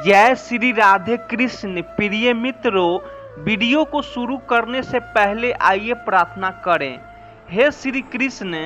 जय श्री राधे कृष्ण। प्रिय मित्रों, वीडियो को शुरू करने से पहले आइए प्रार्थना करें। हे श्री कृष्ण,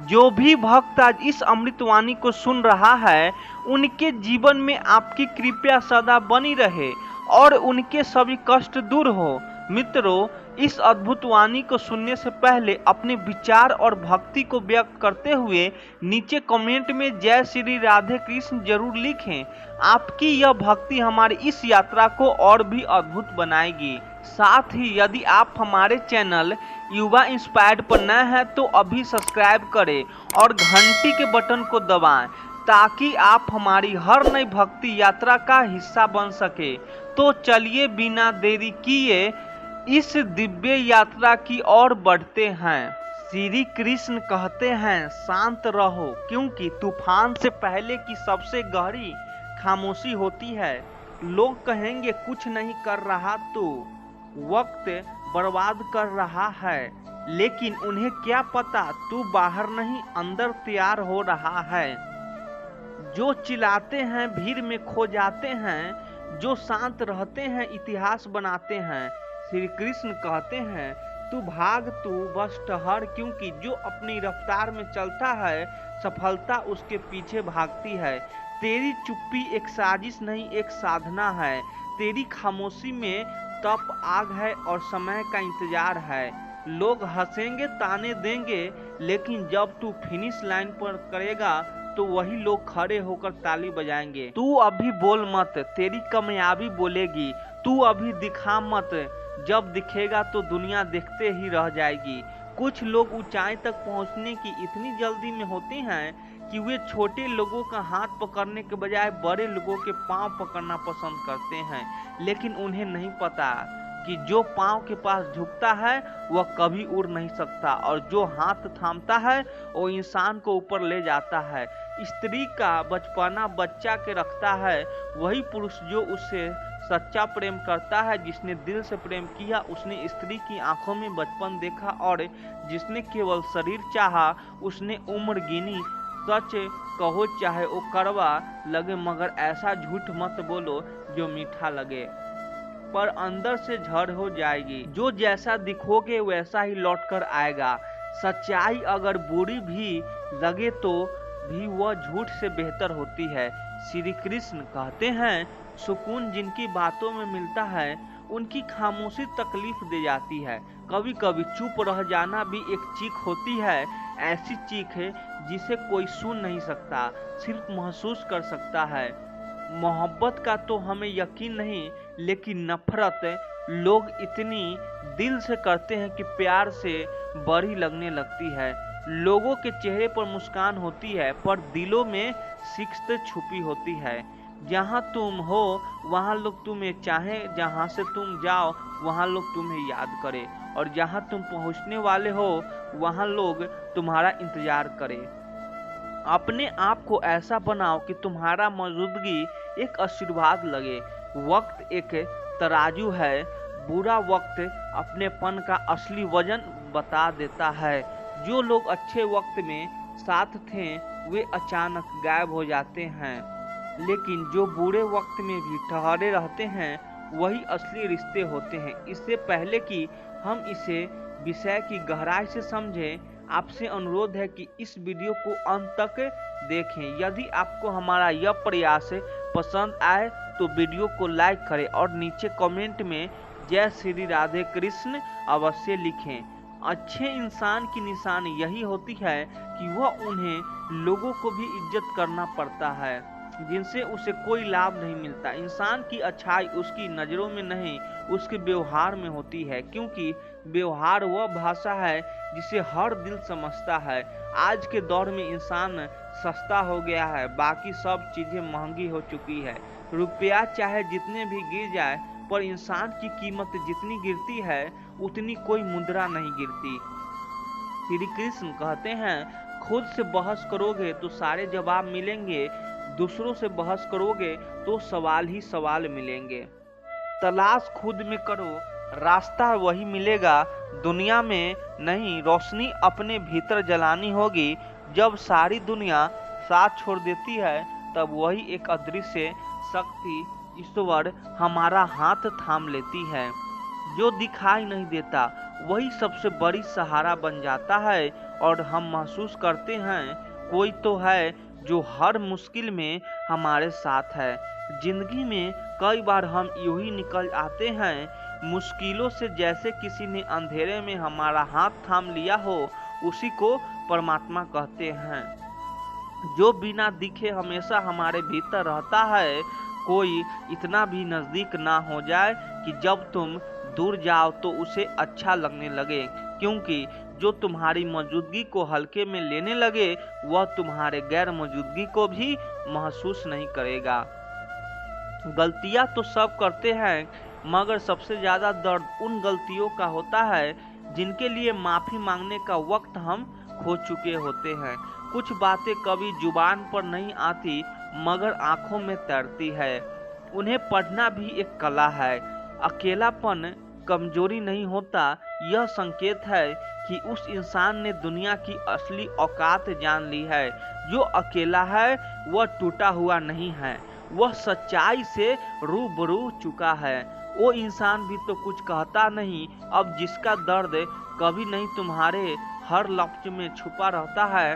जो भी भक्त आज इस अमृतवाणी को सुन रहा है, उनके जीवन में आपकी कृपा सदा बनी रहे और उनके सभी कष्ट दूर हो। मित्रों, इस अद्भुत वाणी को सुनने से पहले अपने विचार और भक्ति को व्यक्त करते हुए नीचे कमेंट में जय श्री राधे कृष्ण जरूर लिखें। आपकी यह भक्ति हमारी इस यात्रा को और भी अद्भुत बनाएगी। साथ ही यदि आप हमारे चैनल युवा इंस्पायर्ड पर नए हैं तो अभी सब्सक्राइब करें और घंटी के बटन को दबाएं ताकि आप हमारी हर नई भक्ति यात्रा का हिस्सा बन सके। तो चलिए बिना देरी किए इस दिव्य यात्रा की ओर बढ़ते हैं। श्री कृष्ण कहते हैं, शांत रहो, क्योंकि तूफान से पहले की सबसे गहरी खामोशी होती है। लोग कहेंगे कुछ नहीं कर रहा तो वक्त बर्बाद कर रहा है, लेकिन उन्हें क्या पता तू बाहर नहीं अंदर तैयार हो रहा है। जो चिल्लाते हैं भीड़ में खो जाते हैं, जो शांत रहते हैं इतिहास बनाते हैं। श्री कृष्ण कहते हैं, तू भाग, तू बस ठहर, क्योंकि जो अपनी रफ्तार में चलता है सफलता उसके पीछे भागती है। तेरी चुप्पी एक साजिश नहीं, एक साधना है। तेरी खामोशी में तप आग है और समय का इंतजार है। लोग हंसेंगे, ताने देंगे, लेकिन जब तू फिनिश लाइन पर करेगा तो वही लोग खड़े होकर ताली बजाएंगे। तू अभी बोल मत, तेरी कामयाबी बोलेगी। तू अभी दिखा मत, जब दिखेगा तो दुनिया देखते ही रह जाएगी। कुछ लोग ऊंचाई तक पहुंचने की इतनी जल्दी में होते हैं कि वे छोटे लोगों का हाथ पकड़ने के बजाय बड़े लोगों के पांव पकड़ना पसंद करते हैं, लेकिन उन्हें नहीं पता कि जो पांव के पास झुकता है वह कभी उड़ नहीं सकता और जो हाथ थामता है वो इंसान को ऊपर ले जाता है। स्त्री का बचपना बच्चा के रखता है वही पुरुष जो उससे सच्चा प्रेम करता है। जिसने दिल से प्रेम किया उसने स्त्री की आंखों में बचपन देखा, और जिसने केवल शरीर चाहा उसने उम्र गिनी। सच कहो चाहे वो कड़वा लगे, मगर ऐसा झूठ मत बोलो जो मीठा लगे पर अंदर से झड़ हो जाएगी। जो जैसा दिखोगे वैसा ही लौट कर आएगा। सच्चाई अगर बुरी भी लगे तो भी वह झूठ से बेहतर होती है। श्री कृष्ण कहते हैं, सुकून जिनकी बातों में मिलता है उनकी खामोशी तकलीफ दे जाती है। कभी कभी चुप रह जाना भी एक चीख होती है, ऐसी चीख है जिसे कोई सुन नहीं सकता, सिर्फ महसूस कर सकता है। मोहब्बत का तो हमें यकीन नहीं, लेकिन नफरत लोग इतनी दिल से करते हैं कि प्यार से बड़ी लगने लगती है। लोगों के चेहरे पर मुस्कान होती है पर दिलों में शिकस्त छुपी होती है। जहाँ तुम हो वहाँ लोग तुम्हें चाहें, जहाँ से तुम जाओ वहाँ लोग तुम्हें याद करें, और जहाँ तुम पहुँचने वाले हो वहाँ लोग तुम्हारा इंतजार करें। अपने आप को ऐसा बनाओ कि तुम्हारा मौजूदगी एक आशीर्वाद लगे। वक्त एक तराजू है, बुरा वक्त अपनेपन का असली वजन बता देता है। जो लोग अच्छे वक्त में साथ थे वे अचानक गायब हो जाते हैं, लेकिन जो बुरे वक्त में भी ठहरे रहते हैं वही असली रिश्ते होते हैं। इससे पहले कि हम इसे विषय की गहराई से समझें, आपसे अनुरोध है कि इस वीडियो को अंत तक देखें। यदि आपको हमारा यह प्रयास पसंद आए तो वीडियो को लाइक करें और नीचे कमेंट में जय श्री राधे कृष्ण अवश्य लिखें। अच्छे इंसान की निशानी यही होती है कि वह उन्हें लोगों को भी इज्जत करना पड़ता है जिनसे उसे कोई लाभ नहीं मिलता। इंसान की अच्छाई उसकी नज़रों में नहीं, उसके व्यवहार में होती है, क्योंकि व्यवहार वह भाषा है जिसे हर दिल समझता है। आज के दौर में इंसान सस्ता हो गया है, बाकी सब चीज़ें महंगी हो चुकी है। रुपया चाहे जितने भी गिर जाए, पर इंसान की कीमत जितनी गिरती है उतनी कोई मुद्रा नहीं गिरती। श्री कृष्ण कहते हैं, खुद से बहस करोगे तो सारे जवाब मिलेंगे, दूसरों से बहस करोगे तो सवाल ही सवाल मिलेंगे। तलाश खुद में करो, रास्ता वही मिलेगा। दुनिया में नहीं, रोशनी अपने भीतर जलानी होगी। जब सारी दुनिया साथ छोड़ देती है तब वही एक अदृश्य शक्ति ईश्वर हमारा हाथ थाम लेती है। जो दिखाई नहीं देता वही सबसे बड़ी सहारा बन जाता है और हम महसूस करते हैं कोई तो है जो हर मुश्किल में हमारे साथ है। जिंदगी में कई बार हम यूं ही निकल आते हैं मुश्किलों से, जैसे किसी ने अंधेरे में हमारा हाथ थाम लिया हो। उसी को परमात्मा कहते हैं, जो बिना दिखे हमेशा हमारे भीतर रहता है। कोई इतना भी नजदीक ना हो जाए कि जब तुम दूर जाओ तो उसे अच्छा लगने लगे, क्योंकि जो तुम्हारी मौजूदगी को हल्के में लेने लगे वह तुम्हारे गैर मौजूदगी को भी महसूस नहीं करेगा। गलतियां तो सब करते हैं, मगर सबसे ज्यादा दर्द उन गलतियों का होता है जिनके लिए माफी मांगने का वक्त हम खो चुके होते हैं। कुछ बातें कभी जुबान पर नहीं आती मगर आंखों में तैरती है। उन्हें पढ़ना भी एक कला है। अकेलापन कमजोरी नहीं होता, यह संकेत है कि उस इंसान ने दुनिया की असली औकात जान ली है। जो अकेला है वह टूटा हुआ नहीं है, वह सच्चाई से रूबरू चुका है। वो इंसान भी तो कुछ कहता नहीं, अब जिसका दर्द कभी नहीं तुम्हारे हर लफ्ज में छुपा रहता है।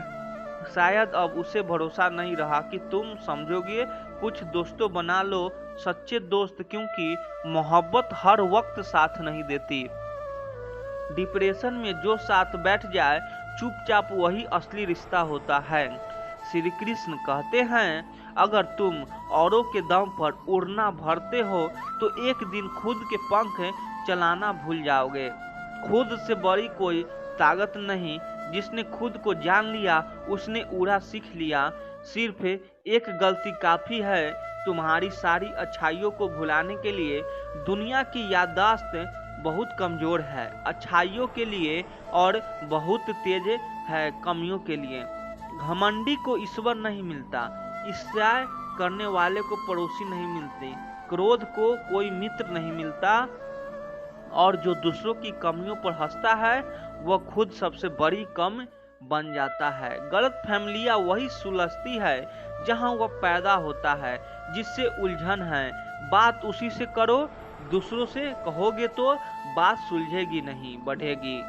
शायद अब उसे भरोसा नहीं रहा कि तुम समझोगे। कुछ दोस्तों बना लो, सच्चे दोस्त, क्योंकि मोहब्बत हर वक्त साथ नहीं देती। डिप्रेशन में जो साथ बैठ जाए चुपचाप वही असली रिश्ता होता है। श्री कृष्ण कहते हैं, अगर तुम औरों के दम पर उड़ना भरते हो तो एक दिन खुद के पंख चलाना भूल जाओगे। खुद से बड़ी कोई ताकत नहीं। जिसने खुद को जान लिया उसने उड़ा सीख लिया। सिर्फ एक गलती काफी है तुम्हारी सारी अच्छाइयों को भुलाने के लिए। दुनिया की याददाश्त बहुत कमजोर है अच्छाइयों के लिए और बहुत तेज है कमियों के लिए। घमंडी को ईश्वर नहीं मिलता, ईर्ष्या करने वाले को पड़ोसी नहीं मिलते, क्रोध को कोई मित्र नहीं मिलता, और जो दूसरों की कमियों पर हंसता है वह खुद सबसे बड़ी कम बन जाता है। गलत फैमिलियां वही सुलझती है जहां वह पैदा होता है जिससे उलझन है। बात उसी से करो, दूसरों से कहोगे तो बात सुलझेगी नहीं, बढ़ेगी।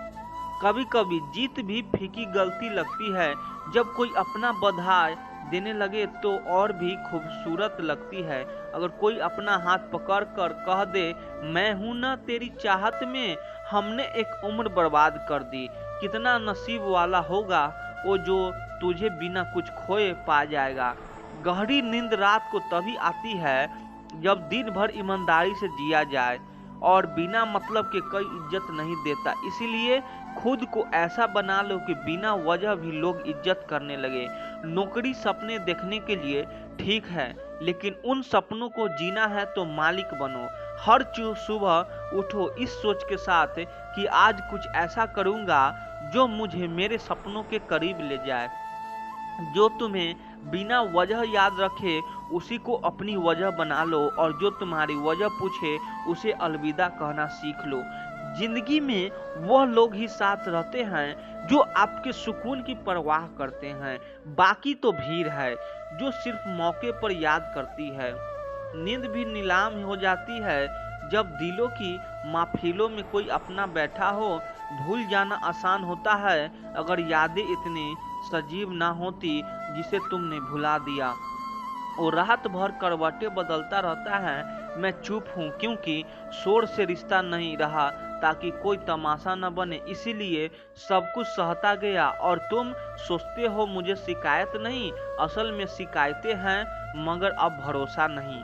कभी कभी जीत भी फीकी गलती लगती है। जब कोई अपना बधाई देने लगे तो और भी खूबसूरत लगती है। अगर कोई अपना हाथ पकड़ कर कह दे, मैं हूं ना तेरी चाहत में, हमने एक उम्र बर्बाद कर दी। कितना नसीब वाला होगा वो जो तुझे बिना कुछ खोए पा जाएगा। गहरी नींद रात को तभी आती है जब दिन भर ईमानदारी से जिया जाए और बिना मतलब के कोई इज्जत नहीं देता। इसीलिए खुद को ऐसा बना लो कि बिना वजह भी लोग इज्जत करने लगे। नौकरी सपने देखने के लिए ठीक है, लेकिन उन सपनों को जीना है तो मालिक बनो। हर सुबह उठो इस सोच के साथ कि आज कुछ ऐसा करूंगा जो मुझे मेरे सपनों के करीब ले जाए। जो तुम्हें बिना वजह याद रखे उसी को अपनी वजह बना लो, और जो तुम्हारी वजह पूछे उसे अलविदा कहना सीख लो। जिंदगी में वह लोग ही साथ रहते हैं जो आपके सुकून की परवाह करते हैं। बाकी तो भीड़ है जो सिर्फ मौके पर याद करती है। नींद भी नीलाम हो जाती है जब दिलों की महफिलों में कोई अपना बैठा हो। भूल जाना आसान होता है अगर यादें इतनी सजीव ना होती जिसे तुमने भुला दिया। और रात भर करवटें बदलता रहता है। मैं चुप हूँ क्योंकि शोर से रिश्ता नहीं रहा, ताकि कोई तमाशा न बने, इसीलिए सब कुछ सहता गया। और तुम सोचते हो मुझे शिकायत नहीं, असल में शिकायतें हैं मगर अब भरोसा नहीं।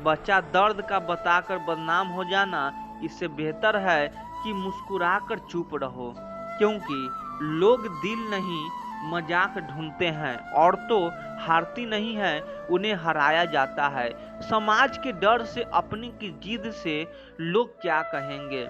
बच्चा दर्द का बताकर बदनाम हो जाना इससे बेहतर है कि मुस्कुराकर चुप रहो, क्योंकि लोग दिल नहीं मजाक ढूंढते हैं। औरतें हारती नहीं है, उन्हें हराया जाता है। समाज के डर से, अपने की जिद से लोग क्या कहेंगे,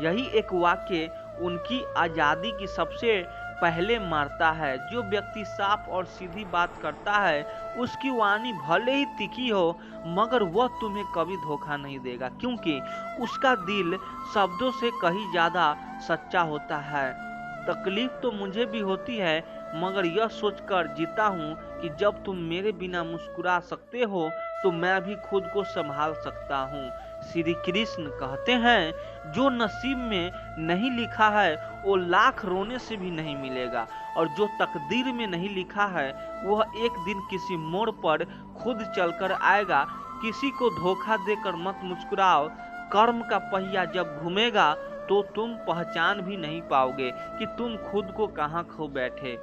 यही एक वाक्य उनकी आजादी की सबसे पहले मारता है। जो व्यक्ति साफ और सीधी बात करता है उसकी वाणी भले ही तीखी हो मगर वह तुम्हें कभी धोखा नहीं देगा, क्योंकि उसका दिल शब्दों से कहीं ज्यादा सच्चा होता है। तकलीफ तो मुझे भी होती है मगर यह सोचकर जीता हूँ कि जब तुम मेरे बिना मुस्कुरा सकते हो तो मैं भी खुद को संभाल सकता हूँ। श्री कृष्ण कहते हैं जो नसीब में नहीं लिखा है वो लाख रोने से भी नहीं मिलेगा, और जो तकदीर में नहीं लिखा है वह एक दिन किसी मोड़ पर खुद चलकर आएगा। किसी को धोखा देकर मत मुस्कुराओ, कर्म का पहिया जब घूमेगा तो तुम पहचान भी नहीं पाओगे कि तुम खुद को कहाँ खो बैठे।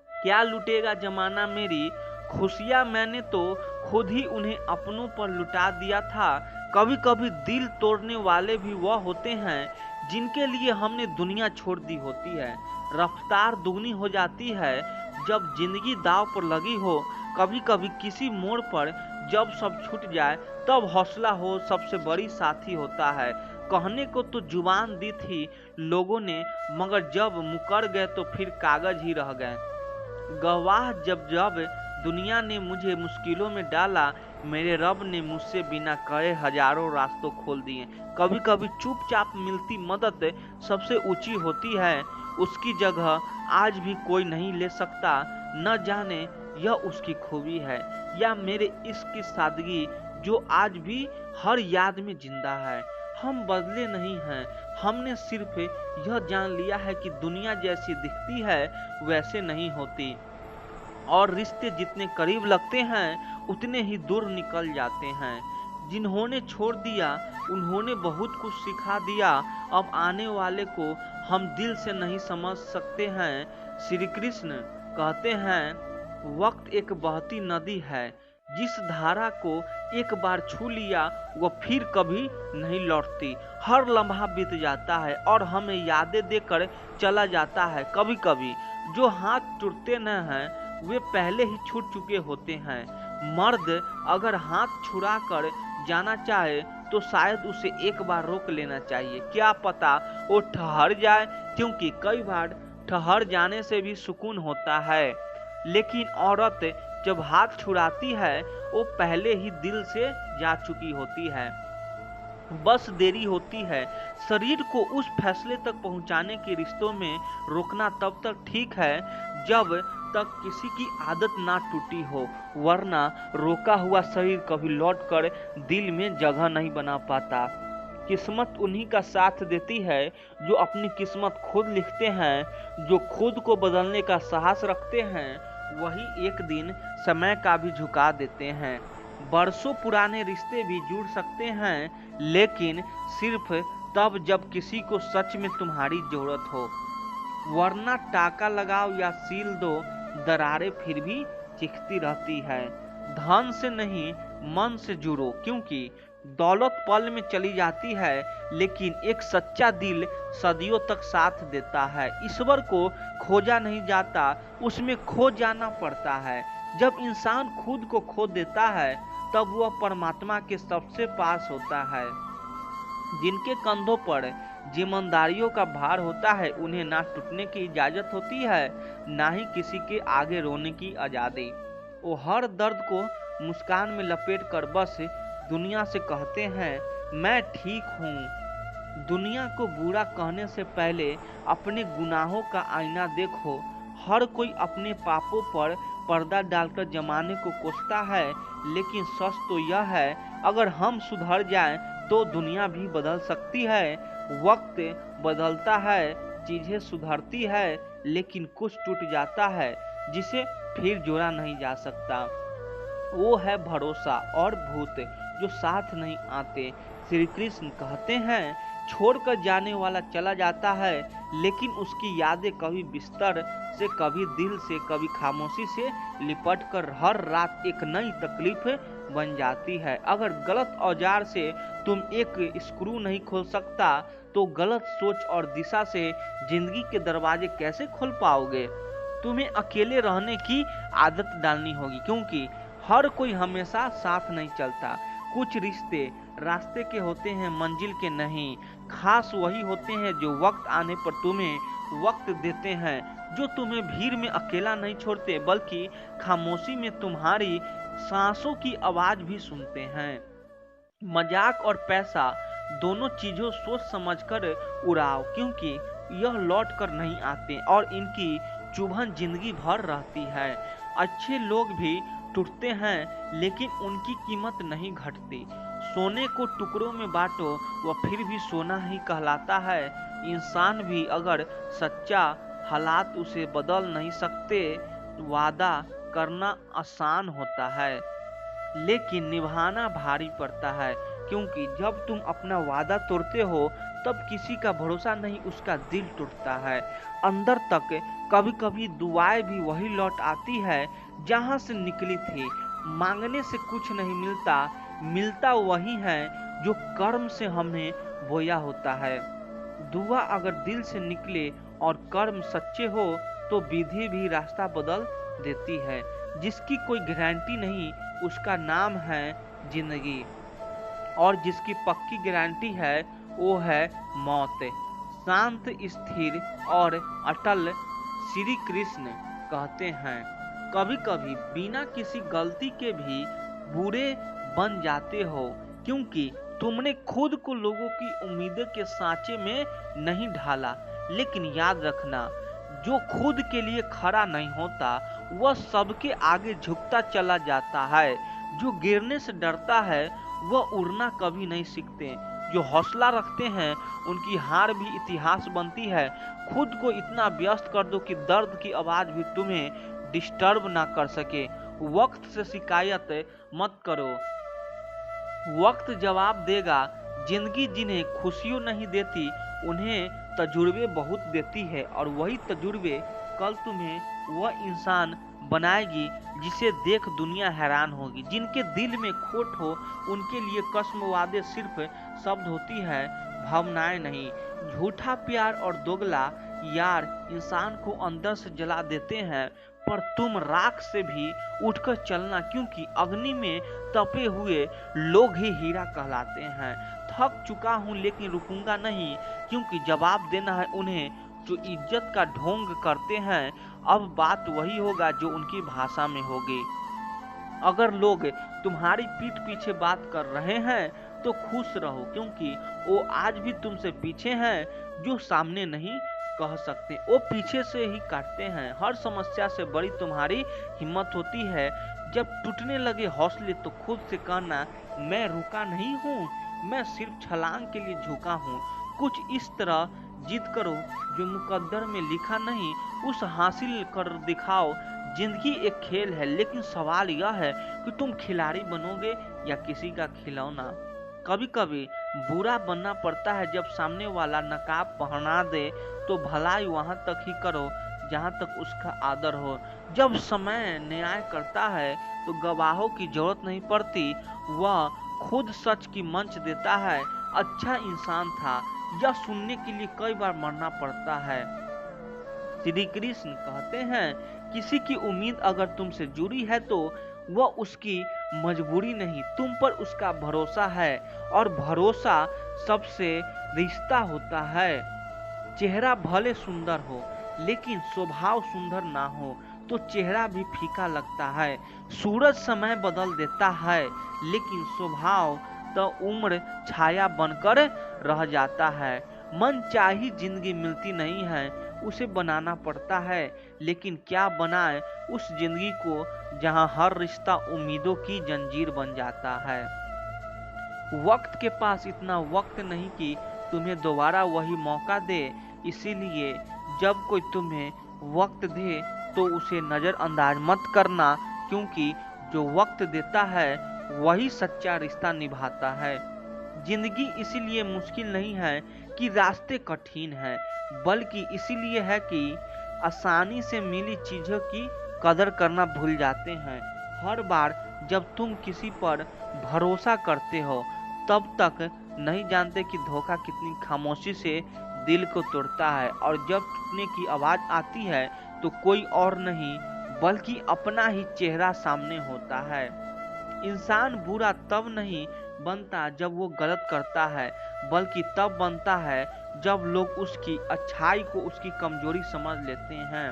क्या लुटेगा जमाना मेरी खुशियाँ, मैंने तो खुद ही उन्हें अपनों पर लुटा दिया था। कभी कभी दिल तोड़ने वाले भी वह होते हैं जिनके लिए हमने दुनिया छोड़ दी होती है। रफ्तार दुगनी हो जाती है जब जिंदगी दांव पर लगी हो। कभी कभी किसी मोड़ पर जब सब छूट जाए तब हौसला हो सबसे बड़ी साथी होता है। कहने को तो जुबान दी थी लोगों ने, मगर जब मुकर गए तो फिर कागज ही रह गए। गवाह जब जब दुनिया ने मुझे मुश्किलों में डाला, मेरे रब ने मुझसे बिना कहे हजारों रास्तों खोल दिए। कभी कभी चुपचाप मिलती मदद सबसे ऊंची होती है, उसकी जगह आज भी कोई नहीं ले सकता। न जाने यह उसकी खूबी है या मेरे इश्क की सादगी जो आज भी हर याद में जिंदा है। हम बदले नहीं हैं, हमने सिर्फ यह जान लिया है कि दुनिया जैसी दिखती है वैसे नहीं होती, और रिश्ते जितने करीब लगते हैं उतने ही दूर निकल जाते हैं। जिन्होंने छोड़ दिया उन्होंने बहुत कुछ सिखा दिया, अब आने वाले को हम दिल से नहीं समझ सकते हैं। श्री कृष्ण कहते हैं वक्त एक बहती नदी है, जिस धारा को एक बार छू लिया वह फिर कभी नहीं लौटती। हर लम्हा बीत जाता है और हमें यादें देकर चला जाता है। कभी कभी जो हाथ टूटते न हैं वे पहले ही छूट चुके होते हैं। मर्द अगर हाथ छुड़ा कर जाना चाहे तो शायद उसे एक बार रोक लेना चाहिए, क्या पता वो ठहर जाए, क्योंकि कई बार ठहर जाने से भी सुकून होता है। लेकिन औरत जब हाथ छुड़ाती है वो पहले ही दिल से जा चुकी होती है, बस देरी होती है। शरीर को उस फैसले तक पहुंचाने के रिश्तों में रोकना तब तक ठीक है जब तक किसी की आदत ना टूटी हो, वरना रोका हुआ शरीर कभी लौटकर दिल में जगह नहीं बना पाता। किस्मत उन्हीं का साथ देती है जो अपनी किस्मत खुद लिखते हैं, जो खुद को बदलने का साहस रखते हैं, वही एक दिन समय का भी झुका देते हैं। बरसों पुराने रिश्ते भी जुड़ सकते हैं, लेकिन सिर्फ तब जब किसी को सच में तुम्हारी जरूरत हो, वरना टाका लगाओ या सील दो, दरारें फिर भी चिखती रहती है। धन से नहीं मन से जुड़ो, क्योंकि दौलत पल में चली जाती है लेकिन एक सच्चा दिल सदियों तक साथ देता है। ईश्वर को खोजा नहीं जाता, उसमें खो जाना पड़ता है। जब इंसान खुद को खो देता है तब वह परमात्मा के सबसे पास होता है। जिनके कंधों पर जिम्मेदारियों का भार होता है उन्हें ना टूटने की इजाजत होती है, ना ही किसी के आगे रोने की आजादी। वो हर दर्द को मुस्कान में लपेट कर बस दुनिया से कहते हैं मैं ठीक हूँ। दुनिया को बुरा कहने से पहले अपने गुनाहों का आईना देखो। हर कोई अपने पापों पर पर्दा डालकर जमाने को कोसता है, लेकिन सच तो यह है अगर हम सुधर जाएं तो दुनिया भी बदल सकती है। वक्त बदलता है, चीजें सुधरती है, लेकिन कुछ टूट जाता है जिसे फिर जोड़ा नहीं जा सकता। वो है भरोसा और भूत जो साथ नहीं आते। श्री कृष्ण कहते हैं छोड़कर जाने वाला चला जाता है, लेकिन उसकी यादें कभी बिस्तर से, कभी दिल से, कभी खामोशी से लिपट कर हर रात एक नई तकलीफ बन जाती है। अगर गलत औजार से तुम एक स्क्रू नहीं खोल सकता तो गलत सोच और दिशा से जिंदगी के दरवाजे कैसे खोल पाओगे। तुम्हें अकेले रहने की आदत डालनी होगी, क्योंकि हर कोई हमेशा साथ नहीं चलता। कुछ रिश्ते रास्ते के होते हैं, मंजिल के नहीं। खास वही होते हैं जो वक्त आने पर तुम्हें वक्त देते हैं, जो तुम्हें भीड़ में अकेला नहीं छोड़ते बल्कि खामोशी में तुम्हारी सांसों की आवाज भी सुनते हैं। मजाक और पैसा दोनों चीजों सोच समझकर उड़ाओ, क्योंकि यह लौट कर नहीं आते और इनकी चुभन जिंदगी भर रहती है। अच्छे लोग भी टूटते हैं लेकिन उनकी कीमत नहीं घटती। सोने को टुकड़ों में बांटो वह फिर भी सोना ही कहलाता है। इंसान भी अगर सच्चा हालात उसे बदल नहीं सकते। वादा करना आसान होता है लेकिन निभाना भारी पड़ता है, क्योंकि जब तुम अपना वादा तोड़ते हो तब किसी का भरोसा नहीं, उसका दिल टूटता है अंदर तक। कभी कभी दुआएं भी वही लौट आती है जहां से निकली थी। मांगने से कुछ नहीं मिलता, मिलता वही है जो कर्म से हमने बोया होता है। दुआ अगर दिल से निकले और कर्म सच्चे हो तो विधि भी रास्ता बदल देती है। जिसकी कोई गारंटी नहीं उसका नाम है जिंदगी, और जिसकी पक्की गारंटी है वो है मौत। शांत, स्थिर और अटल श्री कृष्ण कहते हैं, कभी कभी बिना किसी गलती के भी बुरे बन जाते हो, क्योंकि तुमने खुद को लोगों की उम्मीदों के सांचे में नहीं ढाला। लेकिन याद रखना, जो खुद के लिए खड़ा नहीं होता वह सबके आगे झुकता चला जाता है। जो गिरने से डरता है वह उड़ना कभी नहीं सीखते। जो हौसला रखते हैं उनकी हार भी इतिहास बनती है। खुद को इतना व्यस्त कर दो कि दर्द की आवाज भी तुम्हें डिस्टर्ब ना कर सके। वक्त से शिकायत मत करो, वक्त जवाब देगा। जिंदगी जिन्हें खुशियों नहीं देती उन्हें तजुर्बे बहुत देती है, और वही तजुर्बे कल तुम्हें वह इंसान बनाएगी जिसे देख दुनिया हैरान होगी। जिनके दिल में खोट हो उनके लिए कसम वादे सिर्फ शब्द होती है, भावनाएं नहीं। झूठा प्यार और दोगला यार इंसान को अंदर से जला देते हैं। पर तुम राख से भी उठकर चलना, क्योंकि अग्नि में तपे हुए लोग ही हीरा कहलाते हैं। थक चुका हूं लेकिन रुकूंगा नहीं, क्योंकि जवाब देना है उन्हें जो इज्जत का ढोंग करते हैं। अब बात वही होगा जो उनकी भाषा में होगी। अगर लोग तुम्हारी पीठ पीछे बात कर रहे हैं तो खुश रहो, क्योंकि वो आज भी तुमसे पीछे हैं। जो सामने नहीं कह सकते वो पीछे से ही काटते हैं। हर समस्या से बड़ी तुम्हारी हिम्मत होती है। जब टूटने लगे हौसले तो खुद से कहना, मैं रुका नहीं हूँ, मैं सिर्फ छलांग के लिए झुका हूँ। कुछ इस तरह जिद करो जो मुकद्दर में लिखा नहीं, उस हासिल कर दिखाओ। जिंदगी एक खेल है, लेकिन सवाल यह है कि तुम खिलाड़ी बनोगे या किसी का खिलौना। कभी कभी बुरा बनना पड़ता है जब सामने वाला नकाब पहना दे, तो भलाई वहां तक ही करो जहां तक उसका आदर हो। जब समय न्याय करता है तो गवाहों की जरूरत नहीं पड़ती, वह खुद सच की मंच देता है। अच्छा इंसान था यह सुनने के लिए कई बार मरना पड़ता है। श्री कृष्ण कहते हैं, किसी की उम्मीद अगर तुमसे जुड़ी है तो वह उसकी मजबूरी नहीं, तुम पर उसका भरोसा है, और भरोसा सबसे रिश्ता होता है। चेहरा भले सुंदर हो लेकिन स्वभाव सुंदर ना हो तो चेहरा भी फीका लगता है। सूरज समय बदल देता है लेकिन स्वभाव तो उम्र छाया बनकर रह जाता है। मन चाही जिंदगी मिलती नहीं है, उसे बनाना पड़ता है। लेकिन क्या बनाए उस जिंदगी को जहां हर रिश्ता उम्मीदों की जंजीर बन जाता है। वक्त के पास इतना वक्त नहीं कि तुम्हें दोबारा वही मौका दे, इसीलिए जब कोई तुम्हें वक्त दे तो उसे नजरअंदाज मत करना, क्योंकि जो वक्त देता है वही सच्चा रिश्ता निभाता है। जिंदगी इसीलिए मुश्किल नहीं है कि रास्ते कठिन हैं, बल्कि इसीलिए है कि आसानी से मिली चीजों की कदर करना भूल जाते हैं। हर बार जब तुम किसी पर भरोसा करते हो तब तक नहीं जानते कि धोखा कितनी खामोशी से दिल को तोड़ता है, और जब टूटने की आवाज आती है तो कोई और नहीं बल्कि अपना ही चेहरा सामने होता है। इंसान बुरा तब नहीं बनता जब वो गलत करता है, बल्कि तब बनता है जब लोग उसकी अच्छाई को उसकी कमजोरी समझ लेते हैं।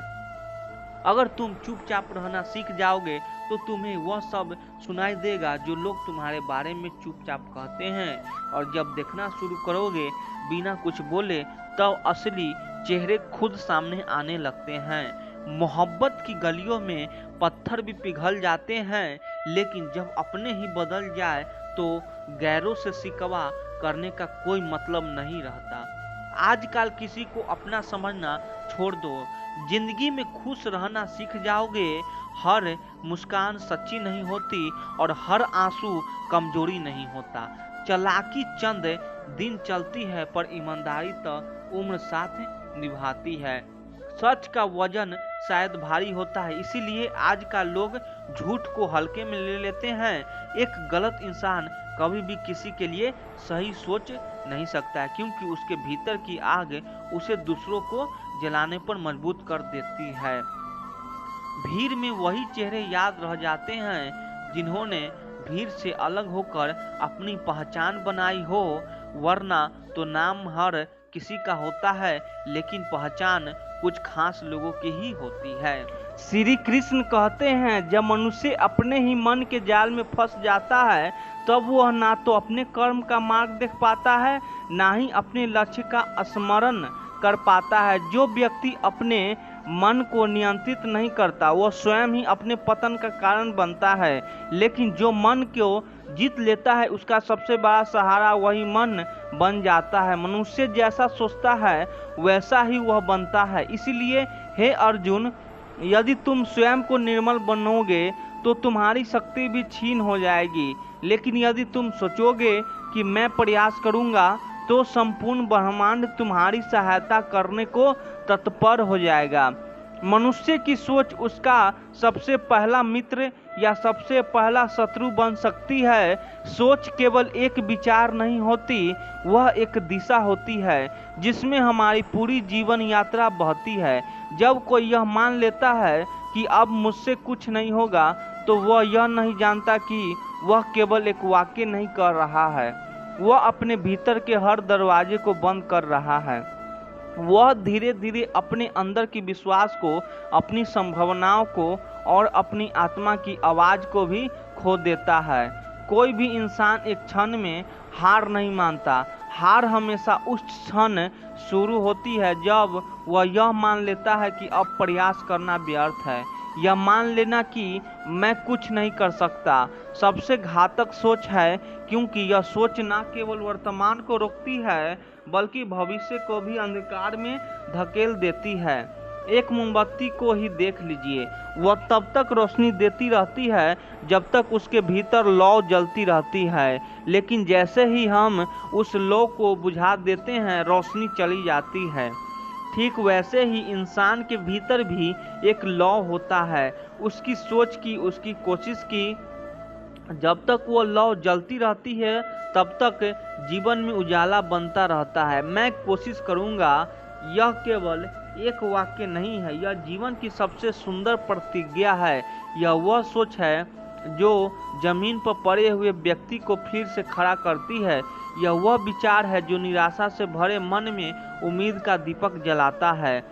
अगर तुम चुपचाप रहना सीख जाओगे तो तुम्हें वह सब सुनाई देगा जो लोग तुम्हारे बारे में चुपचाप कहते हैं, और जब देखना शुरू करोगे बिना कुछ बोले तब असली चेहरे खुद सामने आने लगते हैं। मोहब्बत की गलियों में पत्थर भी पिघल जाते हैं, लेकिन जब अपने ही बदल जाए तो गैरों से शिकवा करने का कोई मतलब नहीं रहता। आजकल किसी को अपना समझना छोड़ दो। जिंदगी में खुश रहना सीख जाओगे। हर मुस्कान सच्ची नहीं होती और हर आंसू कमजोरी नहीं होता। चालाकी चंद दिन चलती है, पर ईमानदारी तो उम्र साथ निभाती है। सच का वजन शायद भारी होता है, इसीलिए आजकल लोग झूठ को हल्के में ले लेते हैं। एक गलत इंसान कभी भी किसी के लिए सही सोच नहीं सकता है, क्योंकि उसके भीतर की आग उसे दूसरों को जलाने पर मजबूर कर देती है। भीड़ में वही चेहरे याद रह जाते हैं जिन्होंने भीड़ से अलग होकर अपनी पहचान बनाई हो, वरना तो नाम हर किसी का होता है, लेकिन पहचान कुछ खास लोगों की ही होती है। श्री कृष्ण कहते हैं, जब मनुष्य अपने ही मन के जाल में फंस जाता है, तब वह ना तो अपने कर्म का मार्ग देख पाता है, ना ही अपने लक्ष्य का स्मरण कर पाता है। जो व्यक्ति अपने मन को नियंत्रित नहीं करता, वह स्वयं ही अपने पतन का कारण बनता है। लेकिन जो मन को जीत लेता है, उसका सबसे बड़ा सहारा वही मन बन जाता है। मनुष्य जैसा सोचता है वैसा ही वह बनता है। इसलिए हे अर्जुन, यदि तुम स्वयं को निर्मल बनोगे तो तुम्हारी शक्ति भी छीन हो जाएगी, लेकिन यदि तुम सोचोगे कि मैं प्रयास करूंगा तो संपूर्ण ब्रह्मांड तुम्हारी सहायता करने को तत्पर हो जाएगा। मनुष्य की सोच उसका सबसे पहला मित्र या सबसे पहला शत्रु बन सकती है। सोच केवल एक विचार नहीं होती, वह एक दिशा होती है जिसमें हमारी पूरी जीवन यात्रा बहती है। जब कोई यह मान लेता है कि अब मुझसे कुछ नहीं होगा, तो वह यह नहीं जानता कि वह केवल एक वाक्य नहीं कर रहा है, वह अपने भीतर के हर दरवाजे को बंद कर रहा है। वह धीरे धीरे अपने अंदर की विश्वास को, अपनी संभावनाओं को और अपनी आत्मा की आवाज को भी खो देता है। कोई भी इंसान एक क्षण में हार नहीं मानता। हार हमेशा उस क्षण शुरू होती है जब वह यह मान लेता है कि अब प्रयास करना व्यर्थ है। यह मान लेना कि मैं कुछ नहीं कर सकता सबसे घातक सोच है, क्योंकि यह सोच न केवल वर्तमान को रोकती है बल्कि भविष्य को भी अंधकार में धकेल देती है। एक मोमबत्ती को ही देख लीजिए, वह तब तक रोशनी देती रहती है जब तक उसके भीतर लौ जलती रहती है, लेकिन जैसे ही हम उस लौ को बुझा देते हैं, रोशनी चली जाती है। ठीक वैसे ही इंसान के भीतर भी एक लौ होता है, उसकी सोच की, उसकी कोशिश की। जब तक वो लौ जलती रहती है तब तक जीवन में उजाला बनता रहता है। मैं कोशिश करूंगा, यह केवल एक वाक्य नहीं है, यह जीवन की सबसे सुंदर प्रतिज्ञा है। यह वह सोच है जो जमीन पर पड़े हुए व्यक्ति को फिर से खड़ा करती है। यह वह विचार है जो निराशा से भरे मन में उम्मीद का दीपक जलाता है।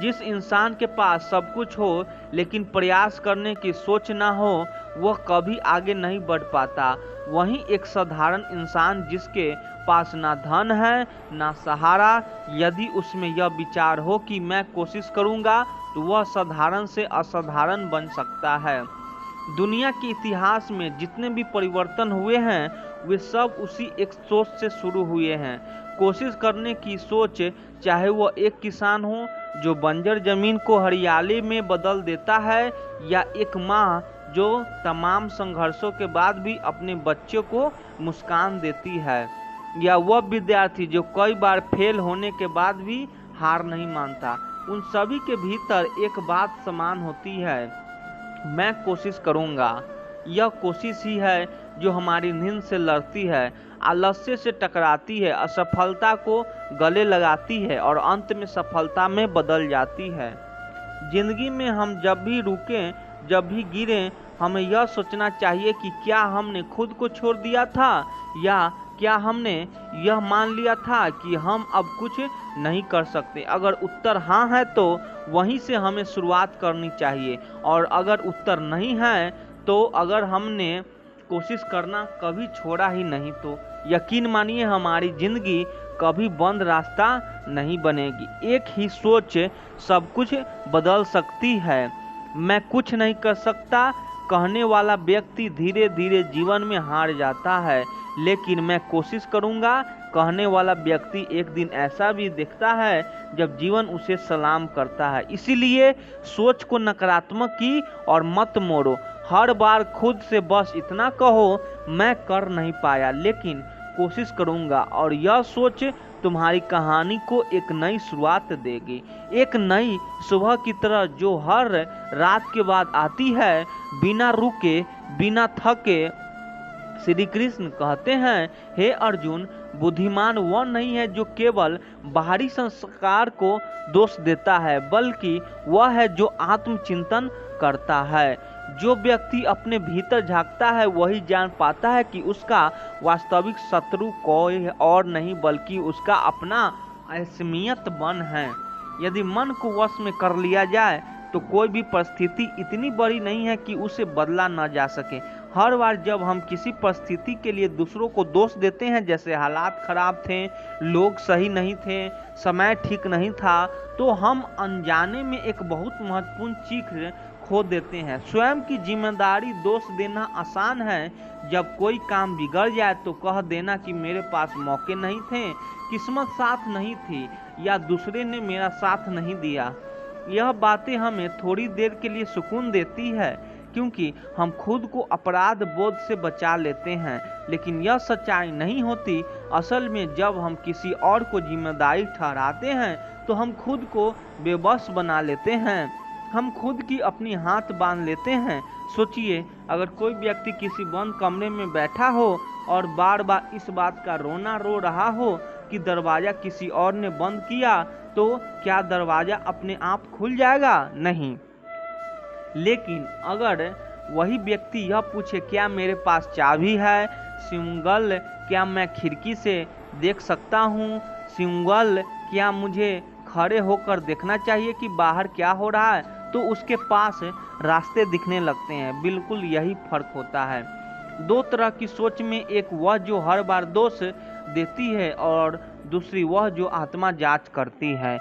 जिस इंसान के पास सब कुछ हो लेकिन प्रयास करने की सोच ना हो, वह कभी आगे नहीं बढ़ पाता। वहीं एक साधारण इंसान जिसके पास ना धन है ना सहारा, यदि उसमें यह विचार हो कि मैं कोशिश करूंगा, तो वह साधारण से असाधारण बन सकता है। दुनिया के इतिहास में जितने भी परिवर्तन हुए हैं, वे सब उसी एक सोच से शुरू हुए हैं। कोशिश करने की सोच, चाहे वह एक किसान हो जो बंजर जमीन को हरियाली में बदल देता है, या एक माँ जो तमाम संघर्षों के बाद भी अपने बच्चों को मुस्कान देती है, या वह विद्यार्थी जो कई बार फेल होने के बाद भी हार नहीं मानता, उन सभी के भीतर एक बात समान होती है, मैं कोशिश करूंगा। यह कोशिश ही है जो हमारी नींद से लड़ती है, आलस्य से टकराती है, असफलता को गले लगाती है और अंत में सफलता में बदल जाती है। जिंदगी में हम जब भी रुकें, जब भी गिरें, हमें यह सोचना चाहिए कि क्या हमने खुद को छोड़ दिया था, या क्या हमने यह मान लिया था कि हम अब कुछ नहीं कर सकते। अगर उत्तर हाँ है तो वहीं से हमें शुरुआत करनी चाहिए, और अगर उत्तर नहीं है तो अगर हमने कोशिश करना कभी छोड़ा ही नहीं तो यकीन मानिए हमारी जिंदगी कभी बंद रास्ता नहीं बनेगी। एक ही सोच सब कुछ बदल सकती है। मैं कुछ नहीं कर सकता कहने वाला व्यक्ति धीरे धीरे जीवन में हार जाता है, लेकिन मैं कोशिश करूंगा कहने वाला व्यक्ति एक दिन ऐसा भी दिखता है जब जीवन उसे सलाम करता है। इसीलिए सोच को नकारात्मक की और मत मोड़ो। हर बार खुद से बस इतना कहो, मैं कर नहीं पाया लेकिन कोशिश करूंगा, और यह सोच तुम्हारी कहानी को एक नई शुरुआत देगी, एक नई सुबह की तरह जो हर रात के बाद आती है, बिना रुके बिना थके। श्री कृष्ण कहते हैं, हे अर्जुन, बुद्धिमान वह नहीं है जो केवल बाहरी संस्कार को दोष देता है, बल्कि वह है जो आत्मचिंतन करता है। जो व्यक्ति अपने भीतर झांकता है वही जान पाता है कि उसका वास्तविक शत्रु कोई और नहीं बल्कि उसका अपना असमियत मन है। यदि मन को वश में कर लिया जाए तो कोई भी परिस्थिति इतनी बड़ी नहीं है कि उसे बदला न जा सके। हर बार जब हम किसी परिस्थिति के लिए दूसरों को दोष देते हैं, जैसे हालात खराब थे, लोग सही नहीं थे, समय ठीक नहीं था, तो हम अनजाने में एक बहुत महत्वपूर्ण चीज खो देते हैं। स्वयं की जिम्मेदारी दोष देना आसान है। जब कोई काम बिगड़ जाए तो कह देना कि मेरे पास मौके नहीं थे, किस्मत साथ नहीं थी, या दूसरे ने मेरा साथ नहीं दिया। यह बातें हमें थोड़ी देर के लिए सुकून देती है, क्योंकि हम खुद को अपराध बोध से बचा लेते हैं, लेकिन यह सच्चाई नहीं होती। असल में जब हम किसी और को जिम्मेदारी ठहराते हैं तो हम खुद को बेबस बना लेते हैं, हम खुद की अपनी हाथ बांध लेते हैं। सोचिए, अगर कोई व्यक्ति किसी बंद कमरे में बैठा हो और बार बार इस बात का रोना रो रहा हो कि दरवाजा किसी और ने बंद किया, तो क्या दरवाजा अपने आप खुल जाएगा? नहीं। लेकिन अगर वही व्यक्ति यह पूछे, क्या मेरे पास चाबी है? सिंगल, क्या मैं खिड़की से देख सकता हूँ? सिंगल, क्या मुझे खड़े होकर देखना चाहिए कि बाहर क्या हो रहा है? तो उसके पास रास्ते दिखने लगते हैं। बिल्कुल यही फर्क होता है दो तरह की सोच में, एक वह जो हर बार दोष देती है और दूसरी वह जो आत्मा जांच करती है।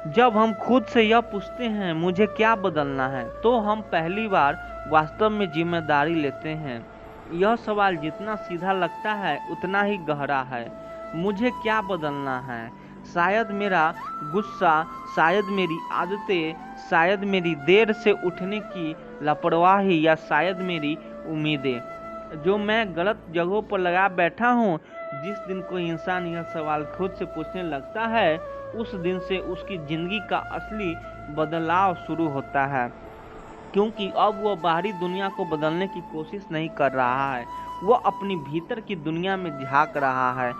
जब हम खुद से यह पूछते हैं मुझे क्या बदलना है, तो हम पहली बार वास्तव में जिम्मेदारी लेते हैं। यह सवाल जितना सीधा लगता है उतना ही गहरा है। मुझे क्या बदलना है? शायद मेरा गुस्सा, शायद मेरी आदतें, शायद मेरी देर से उठने की लापरवाही, या शायद मेरी उम्मीदें जो मैं गलत जगहों पर लगा बैठा हूँ। जिस दिन कोई इंसान यह सवाल खुद से पूछने लगता है, उस दिन से उसकी जिंदगी का असली बदलाव शुरू होता है, क्योंकि अब वह बाहरी दुनिया को बदलने की कोशिश नहीं कर रहा है, वह अपनी भीतर की दुनिया में झांक रहा है।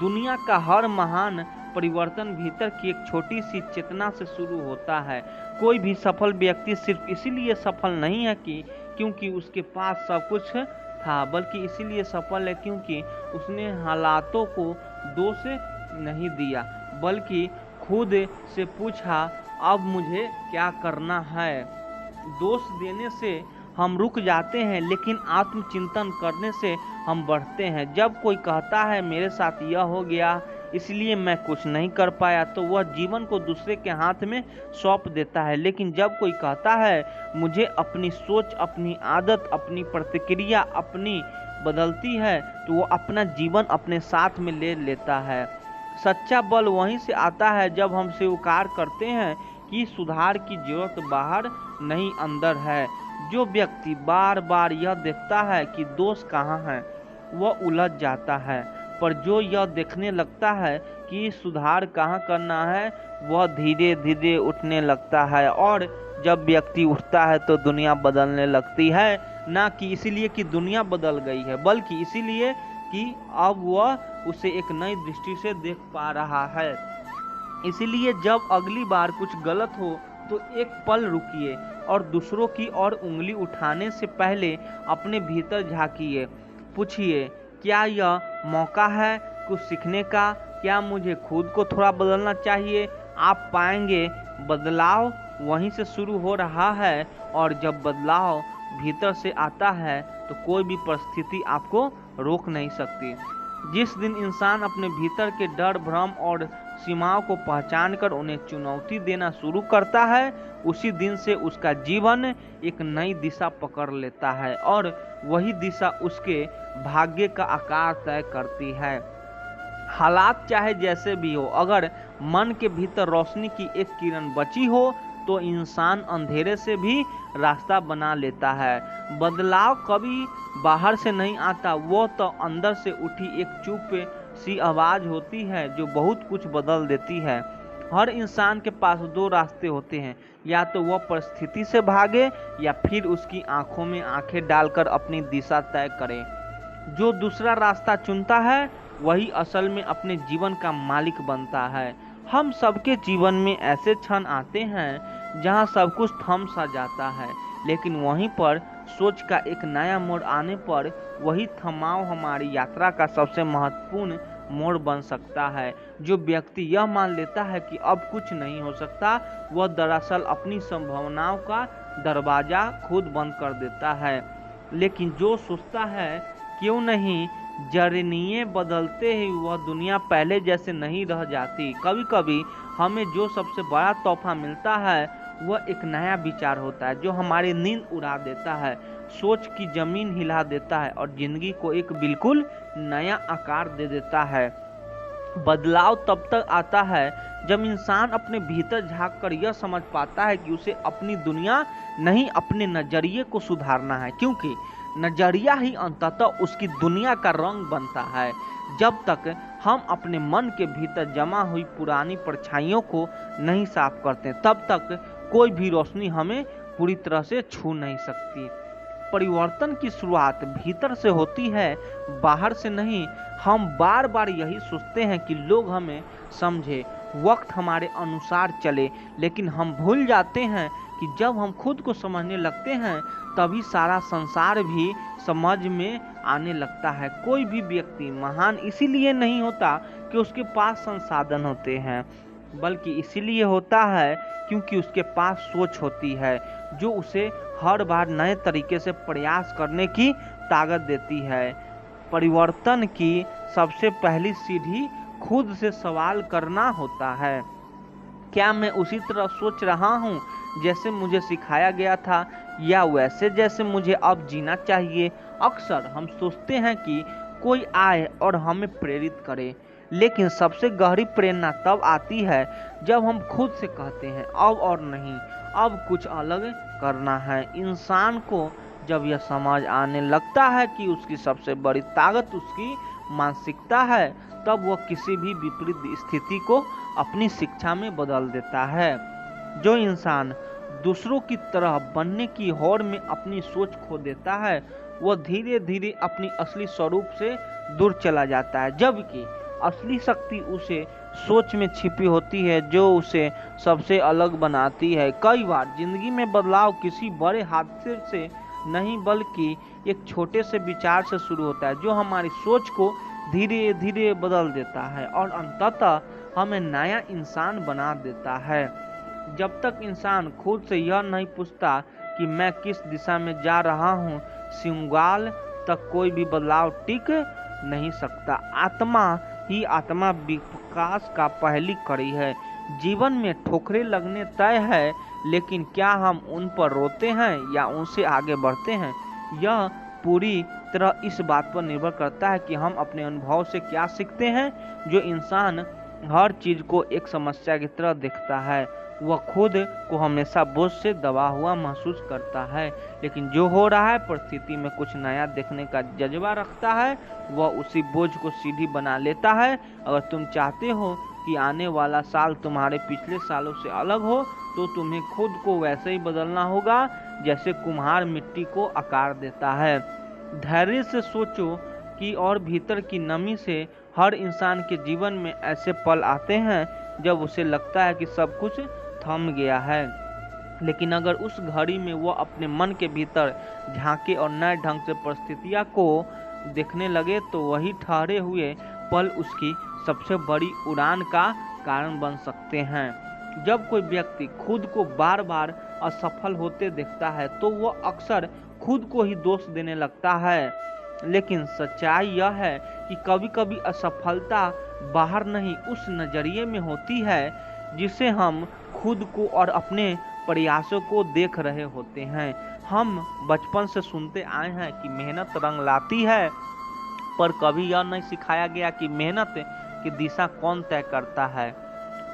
दुनिया का हर महान परिवर्तन भीतर की एक छोटी सी चेतना से शुरू होता है। कोई भी सफल व्यक्ति सिर्फ इसीलिए सफल नहीं है क्योंकि उसके पास सब कुछ था, बल्कि इसीलिए सफल है क्योंकि उसने हालातों को दोष नहीं दिया, बल्कि खुद से पूछा, अब मुझे क्या करना है। दोष देने से हम रुक जाते हैं, लेकिन आत्मचिंतन करने से हम बढ़ते हैं। जब कोई कहता है मेरे साथ यह हो गया इसलिए मैं कुछ नहीं कर पाया, तो वह जीवन को दूसरे के हाथ में सौंप देता है। लेकिन जब कोई कहता है मुझे अपनी सोच, अपनी आदत, अपनी प्रतिक्रिया अपनी बदलती है, तो वो अपना जीवन अपने साथ में ले लेता है। सच्चा बल वहीं से आता है जब हम स्वीकार करते हैं कि सुधार की जरूरत बाहर नहीं अंदर है। जो व्यक्ति बार बार यह देखता है कि दोष कहाँ है, वह उलझ जाता है, पर जो यह देखने लगता है कि सुधार कहाँ करना है, वह धीरे धीरे उठने लगता है। और जब व्यक्ति उठता है तो दुनिया बदलने लगती है, ना कि इसीलिए कि दुनिया बदल गई है, बल्कि इसीलिए कि अब वह उसे एक नई दृष्टि से देख पा रहा है। इसीलिए जब अगली बार कुछ गलत हो तो एक पल रुकिए और दूसरों की ओर उंगली उठाने से पहले अपने भीतर झांकिए। पूछिए, क्या यह मौका है कुछ सीखने का? क्या मुझे खुद को थोड़ा बदलना चाहिए? आप पाएंगे बदलाव वहीं से शुरू हो रहा है, और जब बदलाव भीतर से आता है तो कोई भी परिस्थिति आपको रोक नहीं सकती। जिस दिन इंसान अपने भीतर के डर, भ्रम और सीमाओं को पहचानकर उन्हें चुनौती देना शुरू करता है, उसी दिन से उसका जीवन एक नई दिशा पकड़ लेता है और वही दिशा उसके भाग्य का आकार तय करती है। हालात चाहे जैसे भी हो, अगर मन के भीतर रोशनी की एक किरण बची हो तो इंसान अंधेरे से भी रास्ता बना लेता है। बदलाव कभी बाहर से नहीं आता, वो तो अंदर से उठी एक चुप सी आवाज होती है जो बहुत कुछ बदल देती है। हर इंसान के पास दो रास्ते होते हैं, या तो वह परिस्थिति से भागे या फिर उसकी आंखों में आंखें डालकर अपनी दिशा तय करे। जो दूसरा रास्ता चुनता है वही असल में अपने जीवन का मालिक बनता है। हम सबके जीवन में ऐसे क्षण आते हैं जहां सब कुछ थम सा जाता है, लेकिन वहीं पर सोच का एक नया मोड़ आने पर वही थमाव हमारी यात्रा का सबसे महत्वपूर्ण मोड़ बन सकता है। जो व्यक्ति यह मान लेता है कि अब कुछ नहीं हो सकता, वह दरअसल अपनी संभावनाओं का दरवाजा खुद बंद कर देता है। लेकिन जो सोचता है क्यों नहीं जरनीय बदलते ही वह दुनिया पहले जैसे नहीं रह जाती। कभी कभी हमें जो सबसे बड़ा तोहफा मिलता है वह एक नया विचार होता है जो हमारी नींद उड़ा देता है, सोच की जमीन हिला देता है और जिंदगी को एक बिल्कुल नया आकार दे देता है। बदलाव तब तक आता है जब इंसान अपने भीतर झांक कर यह समझ पाता है कि उसे अपनी दुनिया नहीं अपने नजरिए को सुधारना है, क्योंकि नजरिया ही अंततः उसकी दुनिया का रंग बनता है। जब तक हम अपने मन के भीतर जमा हुई पुरानी परछाइयों को नहीं साफ करते, तब तक कोई भी रोशनी हमें पूरी तरह से छू नहीं सकती। परिवर्तन की शुरुआत भीतर से होती है, बाहर से नहीं। हम बार बार यही सोचते हैं कि लोग हमें समझे, वक्त हमारे अनुसार चले, लेकिन हम भूल जाते हैं कि जब हम खुद को समझने लगते हैं तभी सारा संसार भी समझ में आने लगता है। कोई भी व्यक्ति महान इसीलिए नहीं होता कि उसके पास संसाधन होते हैं, बल्कि इसीलिए होता है क्योंकि उसके पास सोच होती है जो उसे हर बार नए तरीके से प्रयास करने की ताकत देती है। परिवर्तन की सबसे पहली सीढ़ी खुद से सवाल करना होता है। क्या मैं उसी तरह सोच रहा हूँ जैसे मुझे सिखाया गया था, या वैसे जैसे मुझे अब जीना चाहिए? अक्सर हम सोचते हैं कि कोई आए और हमें प्रेरित करे, लेकिन सबसे गहरी प्रेरणा तब आती है जब हम खुद से कहते हैं अब और नहीं, अब कुछ अलग करना है। इंसान को जब यह समझ आने लगता है कि उसकी सबसे बड़ी ताकत उसकी मानसिकता है, तब वह किसी भी विपरीत स्थिति को अपनी शिक्षा में बदल देता है। जो इंसान दूसरों की तरह बनने की होड़ में अपनी सोच खो देता है, वह धीरे धीरे अपनी असली स्वरूप से दूर चला जाता है, जबकि असली शक्ति उसे सोच में छिपी होती है जो उसे सबसे अलग बनाती है। कई बार जिंदगी में बदलाव किसी बड़े हादसे से नहीं, बल्कि एक छोटे से विचार से शुरू होता है जो हमारी सोच को धीरे धीरे बदल देता है और अंततः हमें नया इंसान बना देता है। जब तक इंसान खुद से यह नहीं पूछता कि मैं किस दिशा में जा रहा हूँ, सिंगाल तक कोई भी बदलाव टिक नहीं सकता। आत्मा ही आत्मा विकास का पहली कड़ी है। जीवन में ठोकरें लगने तय है, लेकिन क्या हम उन पर रोते हैं या उनसे आगे बढ़ते हैं, यह पूरी तरह इस बात पर निर्भर करता है कि हम अपने अनुभव से क्या सीखते हैं। जो इंसान हर चीज को एक समस्या की तरह देखता है, वह खुद को हमेशा बोझ से दबा हुआ महसूस करता है, लेकिन जो हो रहा है परिस्थिति में कुछ नया देखने का जज्बा रखता है, वह उसी बोझ को सीढ़ी बना लेता है। अगर तुम चाहते हो कि आने वाला साल तुम्हारे पिछले सालों से अलग हो, तो तुम्हें खुद को वैसे ही बदलना होगा जैसे कुम्हार मिट्टी को आकार देता है। धैर्य से सोचो कि और भीतर की नमी से हर इंसान के जीवन में ऐसे पल आते हैं जब उसे लगता है कि सब कुछ थम गया है, लेकिन अगर उस घड़ी में वो अपने मन के भीतर झांके और नए ढंग से परिस्थितियां को देखने लगे, तो वही ठहरे हुए पल उसकी सबसे बड़ी उड़ान का कारण बन सकते हैं। जब कोई व्यक्ति खुद को बार बार असफल होते देखता है तो वो अक्सर खुद को ही दोष देने लगता है। लेकिन सच्चाई यह है कि कभी कभी असफलता बाहर नहीं उस नजरिए में होती है जिसे हम खुद को और अपने प्रयासों को देख रहे होते हैं। हम बचपन से सुनते आए हैं कि मेहनत रंग लाती है, पर कभी यह नहीं सिखाया गया कि मेहनत की दिशा कौन तय करता है।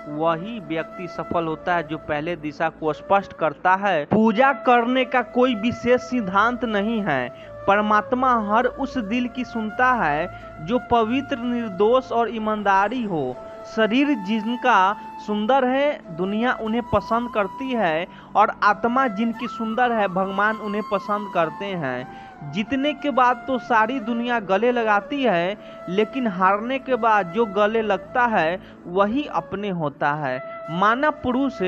वही व्यक्ति सफल होता है जो पहले दिशा को स्पष्ट करता है। पूजा करने का कोई विशेष सिद्धांत नहीं है। परमात्मा हर उस दिल की सुनता है जो पवित्र, निर्दोष और ईमानदारी हो। शरीर जिनका सुंदर है दुनिया उन्हें पसंद करती है, और आत्मा जिनकी सुंदर है भगवान उन्हें पसंद करते हैं। जीतने के बाद तो सारी दुनिया गले लगाती है, लेकिन हारने के बाद जो गले लगता है वही अपने होता है। मानव पुरुष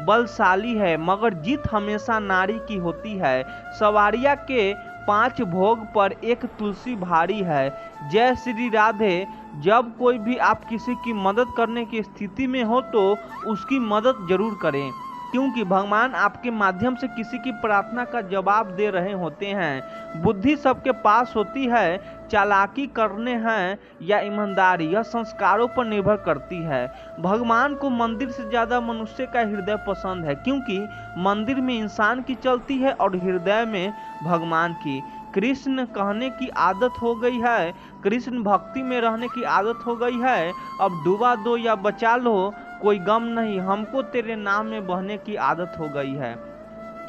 बलशाली है मगर जीत हमेशा नारी की होती है। सवारिया के 5 भोग पर एक तुलसी भारी है। जय श्री राधे। जब कोई भी आप किसी की मदद करने की स्थिति में हो तो उसकी मदद जरूर करें, क्योंकि भगवान आपके माध्यम से किसी की प्रार्थना का जवाब दे रहे होते हैं। बुद्धि सबके पास होती है, चालाकी करने हैं या ईमानदारी यह संस्कारों पर निर्भर करती है। भगवान को मंदिर से ज्यादा मनुष्य का हृदय पसंद है, क्योंकि मंदिर में इंसान की चलती है और हृदय में भगवान की। कृष्ण कहने की आदत हो गई है, कृष्ण भक्ति में रहने की आदत हो गई है। अब डुबा दो या बचा लो कोई गम नहीं, हमको तेरे नाम में बहने की आदत हो गई है।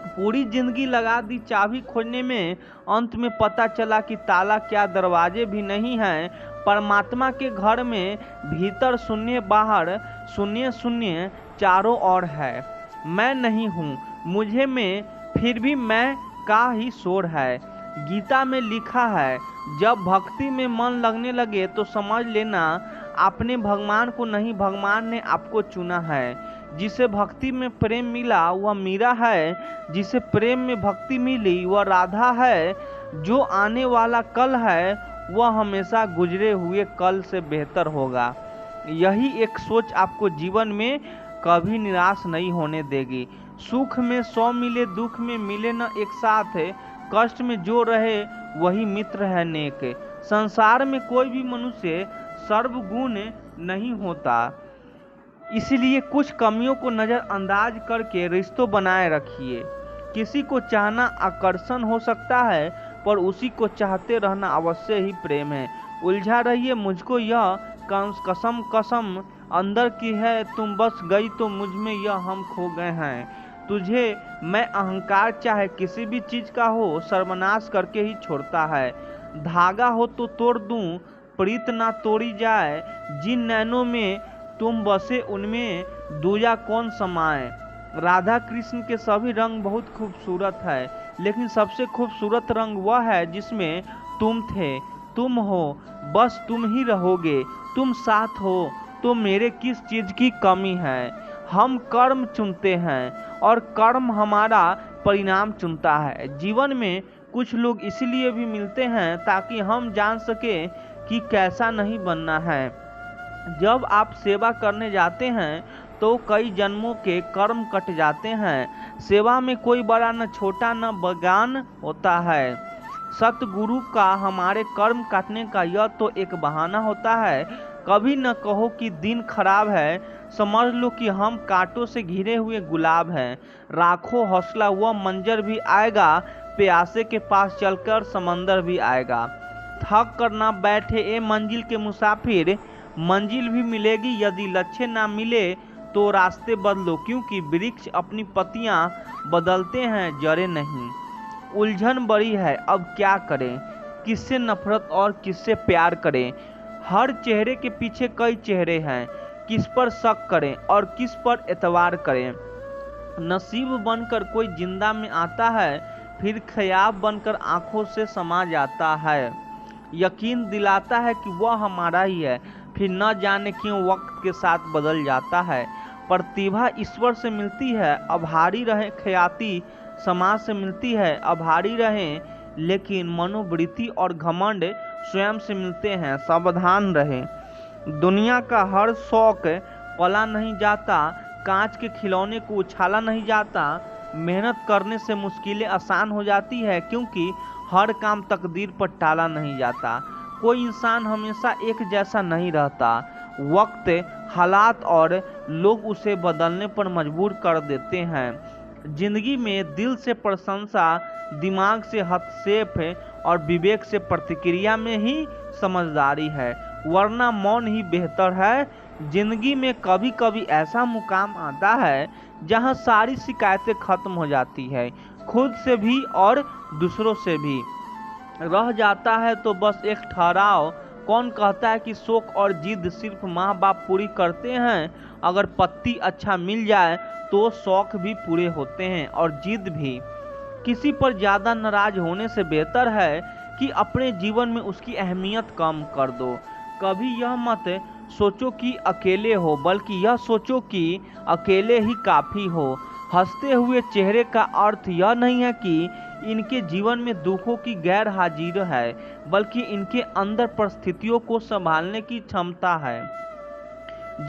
पूरी जिंदगी लगा दी चाबी खोजने में, अंत में पता चला कि ताला क्या दरवाजे भी नहीं हैं। परमात्मा के घर में भीतर शून्य, बाहर शून्य शून्य चारों ओर है। मैं नहीं हूँ मुझे में, फिर भी मैं का ही शोर है। गीता में लिखा है, जब भक्ति में मन लगने लगे तो समझ लेना आपने भगवान को नहीं, भगवान ने आपको चुना है। जिसे भक्ति में प्रेम मिला वह मीरा है, जिसे प्रेम में भक्ति मिली वह राधा है। जो आने वाला कल है वह हमेशा गुजरे हुए कल से बेहतर होगा। यही एक सोच आपको जीवन में कभी निराश नहीं होने देगी। सुख में 100 मिले, दुख में मिले न एक साथ, कष्ट में जो रहे वही मित्र है नेक। संसार में कोई भी मनुष्य सर्वगुण नहीं होता, इसलिए कुछ कमियों को नजरअंदाज करके रिश्तों बनाए रखिए। किसी को चाहना आकर्षण हो सकता है, पर उसी को चाहते रहना अवश्य ही प्रेम है। उलझा रहिए मुझको यह कसम कसम अंदर की है, तुम बस गई तो मुझ में यह हम खो गए हैं। तुझे मैं अहंकार चाहे किसी भी चीज का हो सर्वनाश करके ही छोड़ता है। धागा हो तो तोड़ दूं प्रीत ना तोड़ी जाए, जिन नैनों में तुम बसे उनमें दूजा कौन समाए। राधा कृष्ण के सभी रंग बहुत खूबसूरत है, लेकिन सबसे खूबसूरत रंग वह है जिसमें तुम थे, तुम हो, बस तुम ही रहोगे। तुम साथ हो तो मेरे किस चीज की कमी है। हम कर्म चुनते हैं और कर्म हमारा परिणाम चुनता है। जीवन में कुछ लोग इसीलिए भी मिलते हैं ताकि हम जान सके कि कैसा नहीं बनना है। जब आप सेवा करने जाते हैं तो कई जन्मों के कर्म कट जाते हैं। सेवा में कोई बड़ा न छोटा न बगान होता है। सतगुरु का हमारे कर्म काटने का यह तो एक बहाना होता है। कभी न कहो कि दिन खराब है, समझ लो कि हम कांटों से घिरे हुए गुलाब हैं। राखो हौसला, वह मंजर भी आएगा, प्यासे के पास चलकर समंदर भी आएगा। थक कर ना बैठे ए मंजिल के मुसाफिर, मंजिल भी मिलेगी। यदि लक्ष्य ना मिले तो रास्ते बदलो, क्योंकि वृक्ष अपनी पत्तियां बदलते हैं, जड़ें नहीं। उलझन बड़ी है, अब क्या करें, किससे नफरत और किससे प्यार करें। हर चेहरे के पीछे कई चेहरे हैं, किस पर शक करें और किस पर एतबार करें। नसीब बनकर कोई जिंदा में आता है, फिर ख्याब बनकर आंखों से समा जाता है। यकीन दिलाता है कि वह हमारा ही है, फिर न जाने क्यों वक्त के साथ बदल जाता है। प्रतिभा ईश्वर से मिलती है, आभारी रहे। ख्याति समाज से मिलती है, आभारी रहें। लेकिन मनोवृत्ति और घमंड स्वयं से मिलते हैं, सावधान रहें। दुनिया का हर शौक पला नहीं जाता, कांच के खिलौने को उछाला नहीं जाता। मेहनत करने से मुश्किलें आसान हो जाती है, क्योंकि हर काम तकदीर पर टाला नहीं जाता। कोई इंसान हमेशा एक जैसा नहीं रहता। वक्त, हालात और लोग उसे बदलने पर मजबूर कर देते हैं। जिंदगी में दिल से प्रशंसा, दिमाग से हस्तक्षेप और विवेक से प्रतिक्रिया में ही समझदारी है, वरना मौन ही बेहतर है। जिंदगी में कभी कभी ऐसा मुकाम आता है जहां सारी शिकायतें खत्म हो जाती है, खुद से भी और दूसरों से भी। रह जाता है तो बस एक ठहराव। कौन कहता है कि शौक और जिद सिर्फ माँ बाप पूरी करते हैं? अगर पति अच्छा मिल जाए तो शौक भी पूरे होते हैं और जिद भी। किसी पर ज्यादा नाराज होने से बेहतर है कि अपने जीवन में उसकी अहमियत कम कर दो। कभी यह मत सोचो कि अकेले हो, बल्कि यह सोचो कि अकेले ही काफी हो। हंसते हुए चेहरे का अर्थ यह नहीं है कि इनके जीवन में दुखों की गैर हाजिर है, बल्कि इनके अंदर परिस्थितियों को संभालने की क्षमता है।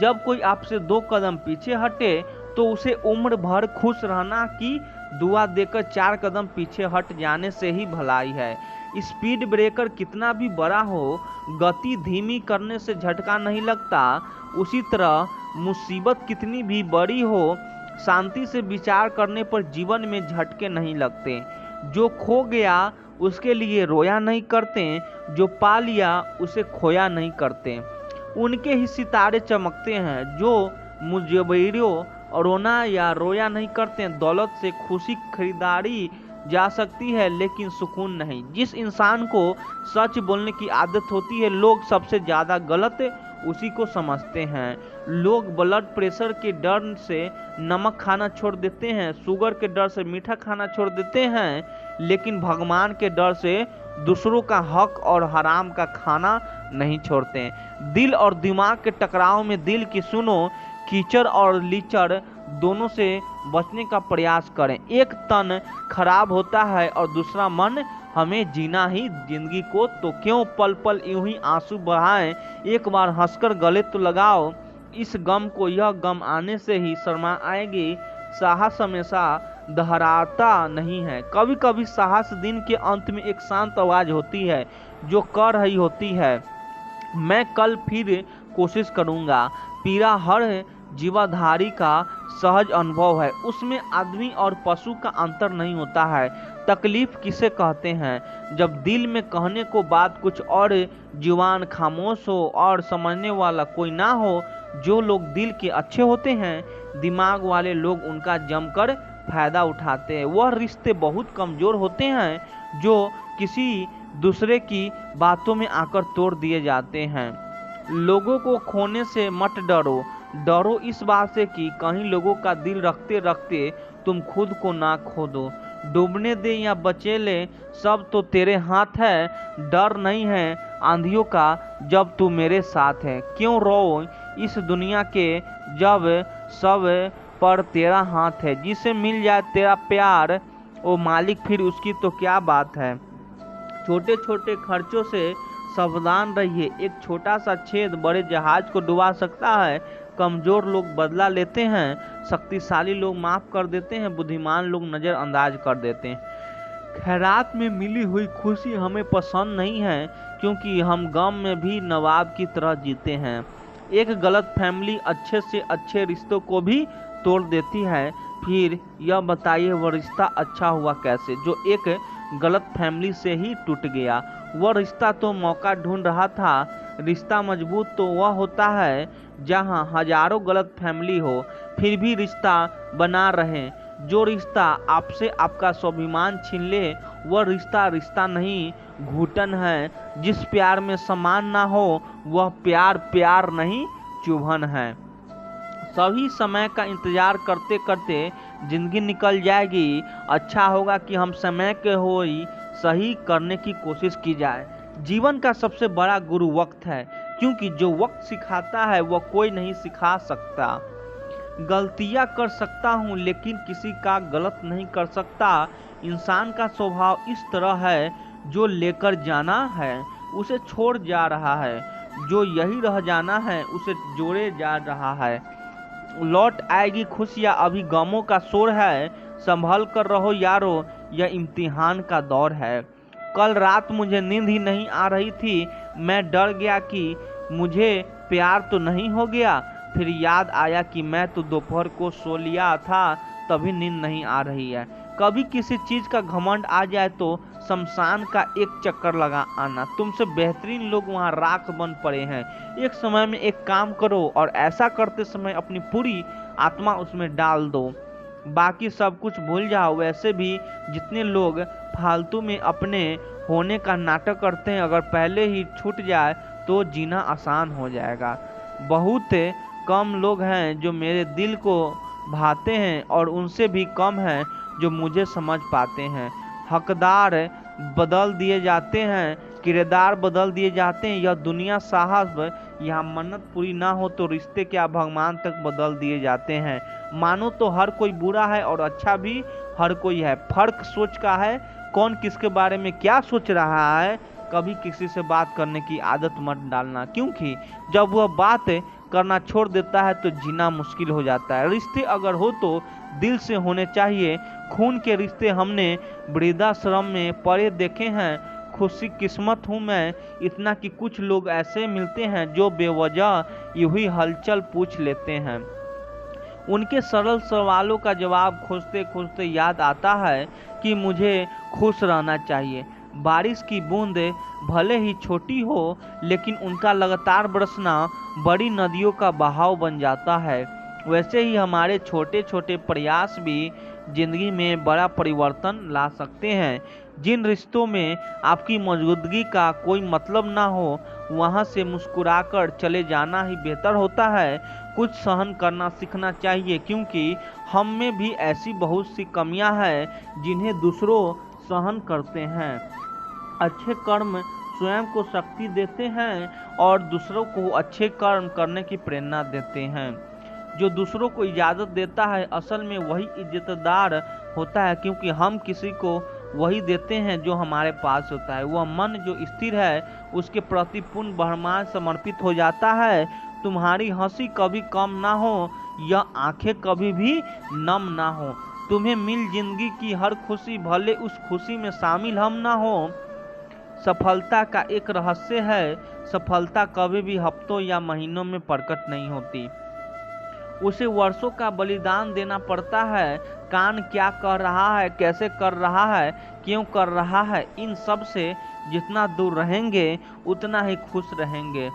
जब कोई आपसे 2 कदम पीछे हटे तो उसे उम्र भर खुश रहना की दुआ देकर 4 कदम पीछे हट जाने से ही भलाई है। स्पीड ब्रेकर कितना भी बड़ा हो, गति धीमी करने से झटका नहीं लगता। उसी तरह मुसीबत कितनी भी बड़ी हो, शांति से विचार करने पर जीवन में झटके नहीं लगते। जो खो गया उसके लिए रोया नहीं करते, जो पा लिया उसे खोया नहीं करते। उनके ही सितारे चमकते हैं जो मुजबिरों रोना या रोया नहीं करते। दौलत से खुशी खरीदारी जा सकती है, लेकिन सुकून नहीं। जिस इंसान को सच बोलने की आदत होती है, लोग सबसे ज्यादा गलत उसी को समझते हैं। लोग ब्लड प्रेशर के डर से नमक खाना छोड़ देते हैं, शुगर के डर से मीठा खाना छोड़ देते हैं, लेकिन भगवान के डर से दूसरों का हक और हराम का खाना नहीं छोड़ते। दिल और दिमाग के टकराव में दिल की सुनो। कीचड़ और लीचड़ दोनों से बचने का प्रयास करें। एक तन खराब होता है और दूसरा मन। हमें जीना ही जिंदगी को, तो क्यों पल पल यूं ही आंसू बहाएं। एक बार हंसकर गले तो लगाओ इस गम को, यह गम आने से ही शर्मा आएगी। साहस हमेशा दोहराता नहीं है। कभी कभी साहस दिन के अंत में एक शांत आवाज होती है जो कह रही होती है, मैं कल फिर कोशिश करूंगा। पीड़ा हर जीवाधारी का सहज अनुभव है, उसमें आदमी और पशु का अंतर नहीं होता है। तकलीफ किसे कहते हैं? जब दिल में कहने को बात कुछ और, जुबान खामोश हो और समझने वाला कोई ना हो। जो लोग दिल के अच्छे होते हैं, दिमाग वाले लोग उनका जमकर फायदा उठाते हैं। वह रिश्ते बहुत कमजोर होते हैं जो किसी दूसरे की बातों में आकर तोड़ दिए जाते हैं। लोगों को खोने से मत डरो, डरो इस बात से कि कहीं लोगों का दिल रखते रखते तुम खुद को ना खो दो। डूबने दे या बचे ले, सब तो तेरे हाथ है। डर नहीं है आंधियों का जब तू मेरे साथ है। क्यों रो इस दुनिया के जब सब पर तेरा हाथ है। जिसे मिल जाए तेरा प्यार ओ मालिक, फिर उसकी तो क्या बात है। छोटे छोटे खर्चों से सावधान रहिए। एक छोटा सा छेद बड़े जहाज को डुबा सकता है। कमजोर लोग बदला लेते हैं, शक्तिशाली लोग माफ कर देते हैं, बुद्धिमान लोग नजरअंदाज कर देते हैं। खैरात में मिली हुई खुशी हमें पसंद नहीं है, क्योंकि हम गम में भी नवाब की तरह जीते हैं। एक गलत फैमिली अच्छे से अच्छे रिश्तों को भी तोड़ देती है। फिर यह बताइए वह रिश्ता अच्छा हुआ कैसे जो एक गलत फैमिली से ही टूट गया। वह रिश्ता तो मौका ढूंढ रहा था। रिश्ता मजबूत तो वह होता है जहां हजारों गलत फैमिली हो, फिर भी रिश्ता बना रहे। जो रिश्ता आपसे आपका स्वाभिमान छीन ले, वह रिश्ता रिश्ता नहीं, घुटन है। जिस प्यार में सम्मान ना हो, वह प्यार प्यार नहीं, चुभन है। सभी समय का इंतजार करते करते जिंदगी निकल जाएगी। अच्छा होगा कि हम समय के हो ही सही करने की कोशिश की जाए। जीवन का सबसे बड़ा गुरु वक्त है, क्योंकि जो वक्त सिखाता है वह कोई नहीं सिखा सकता। गलतियां कर सकता हूँ लेकिन किसी का गलत नहीं कर सकता। इंसान का स्वभाव इस तरह है, जो लेकर जाना है उसे छोड़ जा रहा है, जो यही रह जाना है उसे जोड़े जा रहा है। लौट आएगी खुशियाँ, अभी गमों का शोर है। संभल कर रहो यारो, यह इम्तिहान का दौर है। कल रात मुझे नींद ही नहीं आ रही थी। मैं डर गया कि मुझे प्यार तो नहीं हो गया। फिर याद आया कि मैं तो दोपहर को सो लिया था, तभी नींद नहीं आ रही है। कभी किसी चीज का घमंड आ जाए तो शमशान का एक चक्कर लगा आना। तुमसे बेहतरीन लोग वहाँ राख बन पड़े हैं। एक समय में एक काम करो और ऐसा करते समय अपनी पूरी आत्मा उसमें डाल दो, बाकी सब कुछ भूल जाओ। वैसे भी जितने लोग फालतू में अपने होने का नाटक करते हैं, अगर पहले ही छूट जाए तो जीना आसान हो जाएगा। बहुत कम लोग हैं जो मेरे दिल को भाते हैं और उनसे भी कम हैं जो मुझे समझ पाते हैं। हकदार बदल दिए जाते हैं, किरदार बदल दिए जाते हैं। यह दुनिया साहब, यहाँ मन्नत पूरी ना हो तो रिश्ते क्या भगवान तक बदल दिए जाते हैं। मानो तो हर कोई बुरा है और अच्छा भी हर कोई है। फर्क सोच का है, कौन किसके बारे में क्या सोच रहा है। कभी किसी से बात करने की आदत मत डालना, क्योंकि जब वह बात करना छोड़ देता है तो जीना मुश्किल हो जाता है। रिश्ते अगर हो तो दिल से होने चाहिए। खून के रिश्ते हमने वृद्धाश्रम में पड़े देखे हैं। खुशी किस्मत हूँ मैं इतना कि कुछ लोग ऐसे मिलते हैं जो बेवजह यूं ही हलचल पूछ लेते हैं। उनके सरल सवालों का जवाब खोजते खोजते याद आता है कि मुझे खुश रहना चाहिए। बारिश की बूंद भले ही छोटी हो, लेकिन उनका लगातार बरसना बड़ी नदियों का बहाव बन जाता है। वैसे ही हमारे छोटे छोटे प्रयास भी जिंदगी में बड़ा परिवर्तन ला सकते हैं। जिन रिश्तों में आपकी मौजूदगी का कोई मतलब ना हो, वहां से मुस्कुराकर चले जाना ही बेहतर होता है। कुछ सहन करना सीखना चाहिए, क्योंकि हम में भी ऐसी बहुत सी कमियां हैं जिन्हें दूसरों सहन करते हैं। अच्छे कर्म स्वयं को शक्ति देते हैं और दूसरों को अच्छे कर्म करने की प्रेरणा देते हैं। जो दूसरों को इजाज़त देता है असल में वही इज्जतदार होता है, क्योंकि हम किसी को वही देते हैं जो हमारे पास होता है। वह मन जो स्थिर है उसके प्रति पूर्ण बहमान समर्पित हो जाता है। तुम्हारी हंसी कभी कम ना हो, यह आंखें कभी भी नम ना हो। तुम्हें मिल जिंदगी की हर खुशी, भले उस खुशी में शामिल हम ना हो। सफलता का एक रहस्य है, सफलता कभी भी हफ्तों या महीनों में प्रकट नहीं होती, उसे वर्षों का बलिदान देना पड़ता है। कान क्या कर रहा है, कैसे कर रहा है, क्यों कर रहा है, इन सब से जितना दूर रहेंगे उतना ही खुश रहेंगे।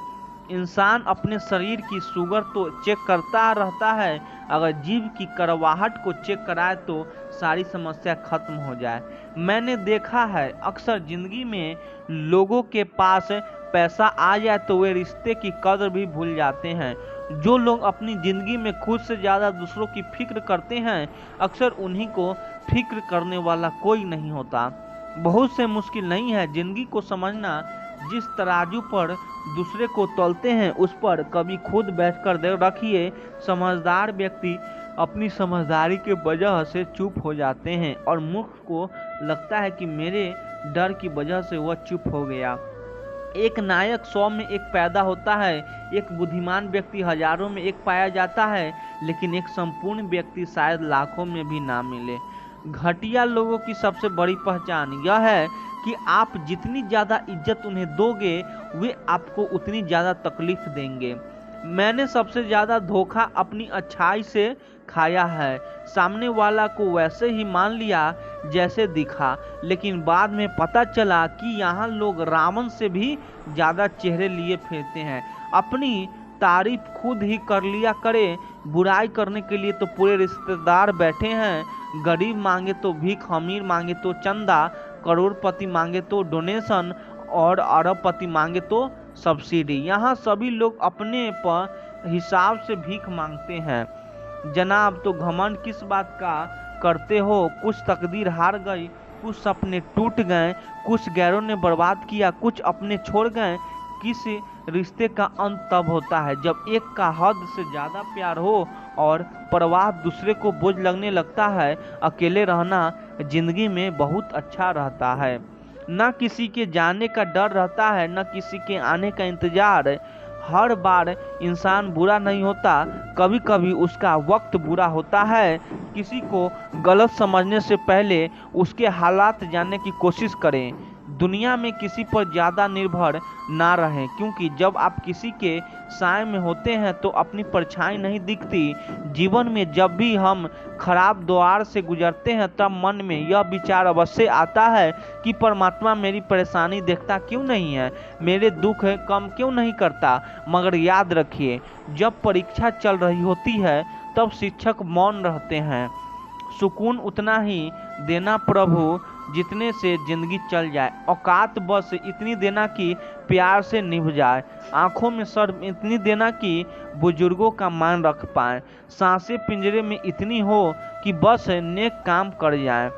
इंसान अपने शरीर की शुगर तो चेक करता रहता है, अगर जीभ की कड़वाहट को चेक कराए तो सारी समस्या खत्म हो जाए। मैंने देखा है अक्सर जिंदगी में लोगों के पास पैसा आ जाए तो वे रिश्ते की कदर भी भूल जाते हैं। जो लोग अपनी जिंदगी में खुद से ज्यादा दूसरों की फिक्र करते हैं, अक्सर उन्हीं को फिक्र करने वाला कोई नहीं होता। बहुत से मुश्किल नहीं है जिंदगी को समझना। जिस तराजू पर दूसरे को तौलते हैं उस पर कभी खुद बैठकर रखिए। समझदार व्यक्ति अपनी समझदारी के वजह से चुप हो जाते हैं और मूर्ख को लगता है कि मेरे डर की वजह से वह चुप हो गया। एक नायक 100 में एक पैदा होता है, एक बुद्धिमान व्यक्ति हजारों में एक पाया जाता है, लेकिन एक संपूर्ण व्यक्ति शायद लाखों में भी ना मिले। घटिया लोगों की सबसे बड़ी पहचान यह है कि आप जितनी ज़्यादा इज्जत उन्हें दोगे वे आपको उतनी ज़्यादा तकलीफ देंगे। मैंने सबसे ज़्यादा धोखा अपनी अच्छाई से खाया है। सामने वाला को वैसे ही मान लिया जैसे दिखा, लेकिन बाद में पता चला कि यहाँ लोग रावण से भी ज़्यादा चेहरे लिए फिरते हैं। अपनी तारीफ खुद ही कर लिया करे, बुराई करने के लिए तो पूरे रिश्तेदार बैठे हैं। गरीब मांगे तो भीख, अमीर मांगे तो चंदा, करोड़पति मांगे तो डोनेशन और अरबपति मांगे तो सब्सिडी। यहाँ सभी लोग अपने पर हिसाब से भीख मांगते हैं। जनाब, तो घमंड किस बात का करते हो? कुछ तकदीर हार गई, कुछ सपने टूट गए, कुछ गैरों ने बर्बाद किया, कुछ अपने छोड़ गए। किस रिश्ते का अंत तब होता है जब एक का हद से ज़्यादा प्यार हो और परवाह दूसरे को बोझ लगने लगता है। अकेले रहना जिंदगी में बहुत अच्छा रहता है। न किसी के जाने का डर रहता है, न किसी के आने का इंतजार। हर बार इंसान बुरा नहीं होता, कभी कभी उसका वक्त बुरा होता है। किसी को गलत समझने से पहले उसके हालात जानने की कोशिश करें। दुनिया में किसी पर ज़्यादा निर्भर ना रहें, क्योंकि जब आप किसी के साए में होते हैं तो अपनी परछाई नहीं दिखती। जीवन में जब भी हम खराब द्वार से गुजरते हैं तब मन में यह विचार अवश्य आता है कि परमात्मा मेरी परेशानी देखता क्यों नहीं है, मेरे दुख कम क्यों नहीं करता। मगर याद रखिए, जब परीक्षा चल रही होती है तब शिक्षक मौन रहते हैं। सुकून उतना ही देना प्रभु जितने से जिंदगी चल जाए। औकात बस इतनी देना कि प्यार से निभ जाए। आंखों में शर्म इतनी देना कि बुजुर्गों का मान रख पाए। सांसें पिंजरे में इतनी हो कि बस नेक काम कर जाए।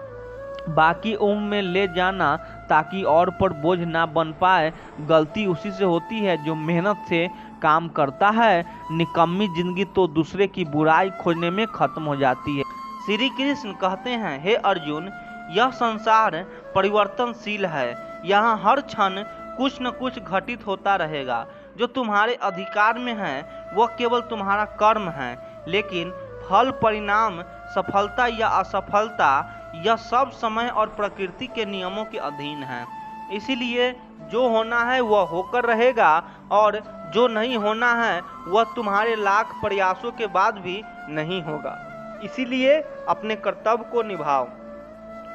बाकी उम्र में ले जाना ताकि और पर बोझ ना बन पाए। गलती उसी से होती है जो मेहनत से काम करता है। निकम्मी जिंदगी तो दूसरे की बुराई खोजने में खत्म हो जाती है। श्री कृष्ण कहते हैं, हे अर्जुन, यह संसार परिवर्तनशील है। यहाँ हर क्षण कुछ न कुछ घटित होता रहेगा। जो तुम्हारे अधिकार में है वह केवल तुम्हारा कर्म है, लेकिन फल, परिणाम, सफलता या असफलता, यह सब समय और प्रकृति के नियमों के अधीन है। इसीलिए जो होना है वह होकर रहेगा और जो नहीं होना है वह तुम्हारे लाख प्रयासों के बाद भी नहीं होगा। इसीलिए अपने कर्तव्य को निभाओ,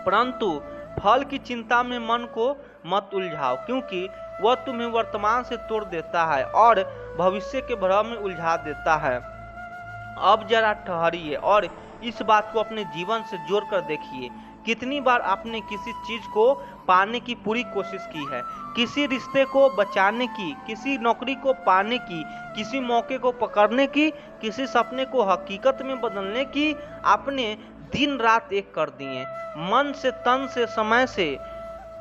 परंतु फल की चिंता में मन को मत उलझाओ, क्योंकि वह तुम्हें वर्तमान से तोड़ देता है और भविष्य के भ्रम में उलझा देता है। अब जरा ठहरिए और इस बात को अपने जीवन से जोड़कर देखिए। कितनी बार आपने किसी चीज को पाने की पूरी कोशिश की है, किसी रिश्ते को बचाने की, किसी नौकरी को पाने की, किसी मौके को पकड़ने की, किसी सपने को हकीकत में बदलने की। आपने दिन रात एक कर दिए, मन से, तन से, समय से,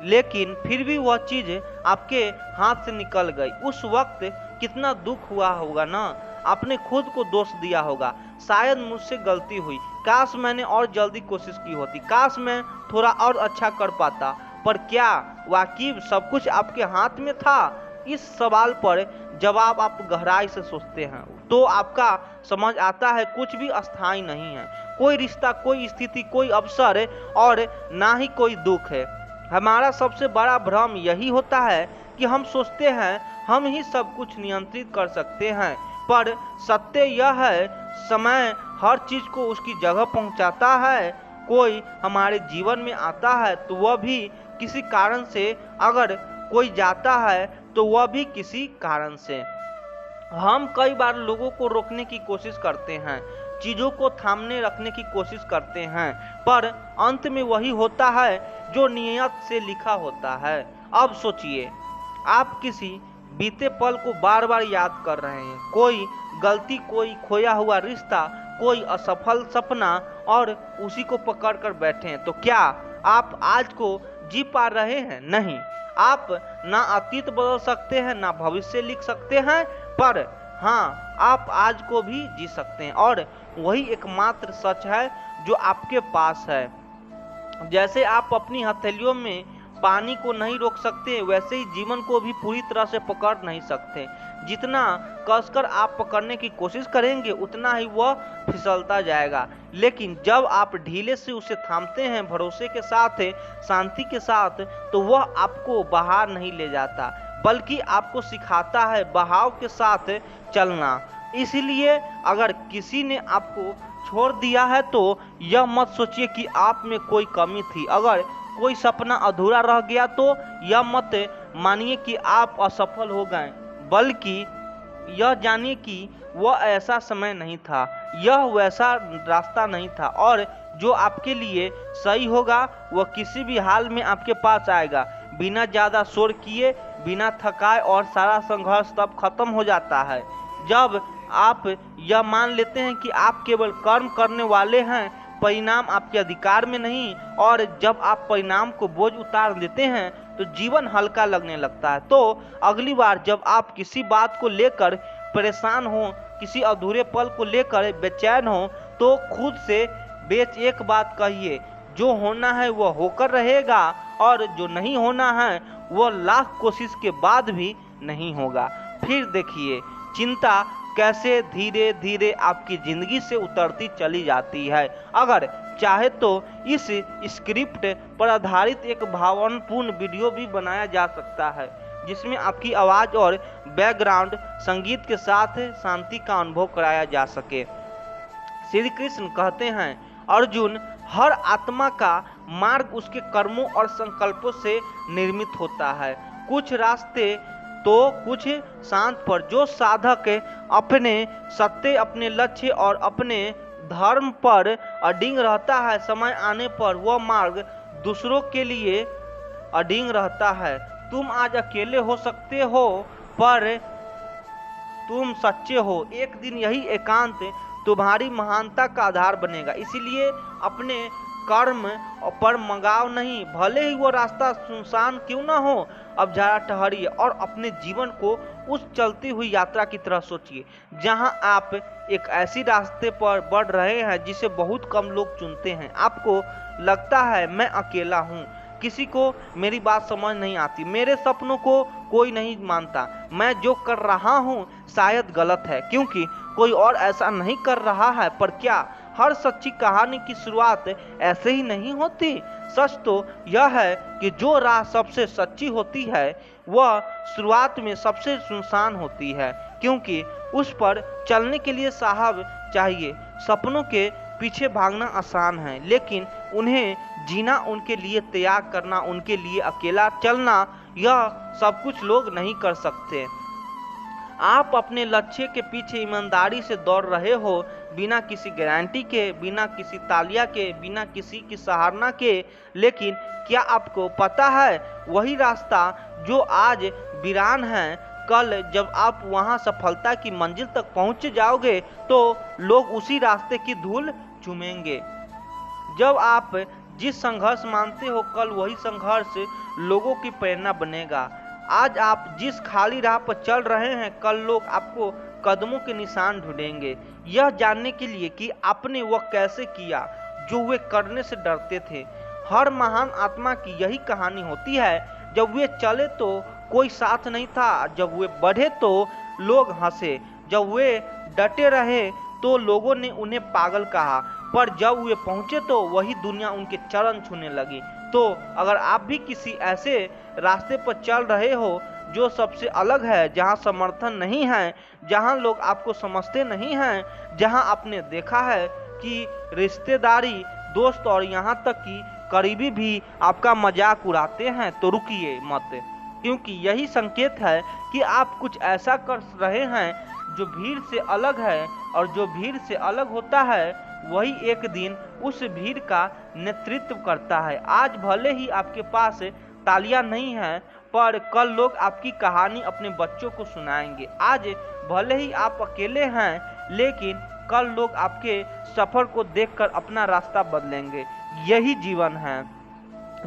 लेकिन फिर भी वह चीज आपके हाथ से निकल गई। उस वक्त कितना दुख हुआ होगा ना। आपने खुद को दोष दिया होगा, शायद मुझसे गलती हुई, काश मैंने और जल्दी कोशिश की होती, काश मैं थोड़ा और अच्छा कर पाता। पर क्या वाकई सब कुछ आपके हाथ में था? इस सवाल पर जवाब आप गहराई से सोचते हैं तो आपका समझ आता है कुछ भी अस्थायी नहीं है। कोई रिश्ता, कोई स्थिति, कोई अवसर और ना ही कोई दुख है। हमारा सबसे बड़ा भ्रम यही होता है कि हम सोचते हैं हम ही सब कुछ नियंत्रित कर सकते हैं, पर सत्य यह है समय हर चीज को उसकी जगह पहुंचाता है। कोई हमारे जीवन में आता है तो वह भी किसी कारण से, अगर कोई जाता है तो वह भी किसी कारण से। हम कई बार लोगों को रोकने की कोशिश करते हैं, चीजों को थामने रखने की कोशिश करते हैं, पर अंत में वही होता है जो नियत से लिखा होता है। अब सोचिए, आप किसी बीते पल को बार बार याद कर रहे हैं, कोई गलती, कोई खोया हुआ रिश्ता, कोई असफल सपना, और उसी को पकड़ कर बैठे हैं। तो क्या आप आज को जी पा रहे हैं? नहीं। आप ना अतीत बदल सकते हैं, ना भविष्य लिख सकते हैं, पर हाँ, आप आज को भी जी सकते हैं, और वही एकमात्र सच है जो आपके पास है। जैसे आप अपनी हथेलियों में पानी को नहीं रोक सकते, वैसे ही जीवन को भी पूरी तरह से पकड़ नहीं सकते। जितना कसकर आप पकड़ने की कोशिश करेंगे उतना ही वह फिसलता जाएगा, लेकिन जब आप ढीले से उसे थामते हैं, भरोसे के साथ, शांति के साथ, तो वह आपको बाहर नहीं ले जाता, बल्कि आपको सिखाता है बहाव के साथ चलना। इसलिए अगर किसी ने आपको छोड़ दिया है तो यह मत सोचिए कि आप में कोई कमी थी। अगर कोई सपना अधूरा रह गया तो यह मत मानिए कि आप असफल हो गए, बल्कि यह जानिए कि वह ऐसा समय नहीं था, यह वैसा रास्ता नहीं था, और जो आपके लिए सही होगा वह किसी भी हाल में आपके पास आएगा, बिना ज़्यादा शोर किए, बिना थकाए, और सारा संघर्ष तब खत्म हो जाता है जब आप यह मान लेते हैं कि आप केवल कर्म करने वाले हैं, परिणाम आपके अधिकार में नहीं। और जब आप परिणाम को बोझ उतार देते हैं तो जीवन हल्का लगने लगता है। तो अगली बार जब आप किसी बात को लेकर परेशान हो, किसी अधूरे पल को लेकर बेचैन हो, तो खुद से एक बात कहिए, जो होना है वह होकर रहेगा, और जो नहीं होना है वह लाख कोशिश के बाद भी नहीं होगा। फिर देखिए चिंता कैसे धीरे धीरे आपकी जिंदगी से उतरती चली जाती है। अगर चाहे तो इस स्क्रिप्ट पर आधारित एक भावनापूर्ण वीडियो भी बनाया जा सकता है, जिसमें आपकी आवाज़ और बैकग्राउंड संगीत के साथ शांति का अनुभव कराया जा सके। श्री कृष्ण कहते हैं, अर्जुन, हर आत्मा का मार्ग उसके कर्मों और संकल्पों से निर्मित होता है। कुछ रास्ते तो कुछ शांत पर जो साधक अपने सत्य, अपने लक्ष्य और अपने धर्म पर अडिग रहता है, समय आने पर वह मार्ग दूसरों के लिए अडिग रहता है। तुम आज अकेले हो सकते हो, पर तुम सच्चे हो। एक दिन यही एकांत तुम्हारी महानता का आधार बनेगा। इसीलिए अपने कर्म पर मंगाव नहीं, भले ही वो रास्ता सुनसान क्यों ना हो। अब जरा ठहरिए और अपने जीवन को उस चलती हुई यात्रा की तरह सोचिए, जहां आप एक ऐसी रास्ते पर बढ़ रहे हैं जिसे बहुत कम लोग चुनते हैं। आपको लगता है, मैं अकेला हूँ, किसी को मेरी बात समझ नहीं आती, मेरे सपनों को कोई नहीं मानता, मैं जो कर रहा हूँ शायद गलत है क्योंकि कोई और ऐसा नहीं कर रहा है। पर क्या हर सच्ची कहानी की शुरुआत ऐसे ही नहीं होती? सच तो यह है कि जो राह सबसे सच्ची होती है वह शुरुआत में सबसे सुनसान होती है, क्योंकि उस पर चलने के लिए साहब चाहिए। सपनों के पीछे भागना आसान है, लेकिन उन्हें जीना, उनके लिए त्याग करना, उनके लिए अकेला चलना, यह सब कुछ लोग नहीं कर सकते। आप अपने लक्ष्य के पीछे ईमानदारी से दौड़ रहे हो, बिना किसी गारंटी के, बिना किसी तालिया के, बिना किसी की सराहना के। लेकिन क्या आपको पता है, वही रास्ता जो आज वीरान है, कल जब आप वहां सफलता की मंजिल तक पहुंच जाओगे तो लोग उसी रास्ते की धूल चूमेंगे। जब आप जिस संघर्ष मानते हो, कल वही संघर्ष लोगों की प्रेरणा बनेगा। आज आप जिस खाली राह पर चल रहे हैं, कल लोग आपको कदमों के निशान ढूंढेंगे, यह जानने के लिए कि आपने वह कैसे किया जो वे करने से डरते थे। हर महान आत्मा की यही कहानी होती है। जब वे चले तो कोई साथ नहीं था, जब वे बढ़े तो लोग हंसे, जब वे डटे रहे तो लोगों ने उन्हें पागल कहा, पर जब वे पहुंचे तो वही दुनिया उनके चरण छूने लगी। तो अगर आप भी किसी ऐसे रास्ते पर चल रहे हो जो सबसे अलग है, जहां समर्थन नहीं है, जहां लोग आपको समझते नहीं हैं, जहां आपने देखा है कि रिश्तेदारी, दोस्त और यहां तक कि करीबी भी आपका मजाक उड़ाते हैं, तो रुकिए मत, क्योंकि यही संकेत है कि आप कुछ ऐसा कर रहे हैं जो भीड़ से अलग है, और जो भीड़ से अलग होता है वही एक दिन उस भीड़ का नेतृत्व करता है। आज भले ही आपके पास तालियां नहीं हैं, पर कल लोग आपकी कहानी अपने बच्चों को सुनाएंगे। आज भले ही आप अकेले हैं, लेकिन कल लोग आपके सफर को देखकर अपना रास्ता बदलेंगे। यही जीवन है।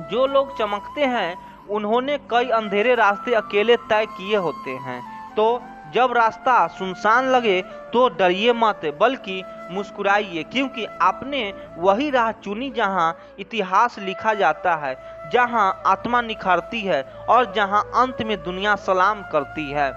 जो लोग चमकते हैं उन्होंने कई अंधेरे रास्ते अकेले तय किए होते हैं। तो जब रास्ता सुनसान लगे तो डरिए मत, बल्कि मुस्कुराइए, क्योंकि आपने वही राह चुनी जहां इतिहास लिखा जाता है, जहां आत्मा निखरती है और जहां अंत में दुनिया सलाम करती है।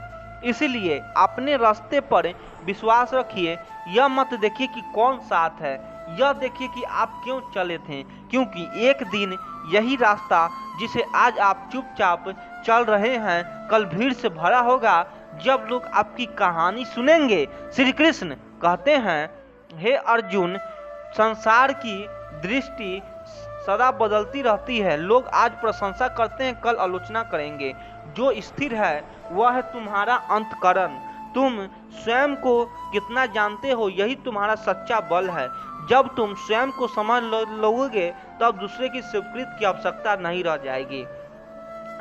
इसलिए अपने रास्ते पर विश्वास रखिए। यह मत देखिए कि कौन साथ है, यह देखिए कि आप क्यों चले थे, क्योंकि एक दिन यही रास्ता जिसे आज आप चुपचाप चल रहे हैं, कल भीड़ से भरा होगा। जब लोग आपकी कहानी सुनेंगे, श्री कृष्ण कहते हैं, हे अर्जुन, संसार की दृष्टि सदा बदलती रहती है। लोग आज प्रशंसा करते हैं, कल आलोचना करेंगे। जो स्थिर है वह है तुम्हारा अंतःकरण। तुम स्वयं को कितना जानते हो, यही तुम्हारा सच्चा बल है। जब तुम स्वयं को समझ लोगे तब दूसरे की स्वीकृति की आवश्यकता नहीं रह जाएगी।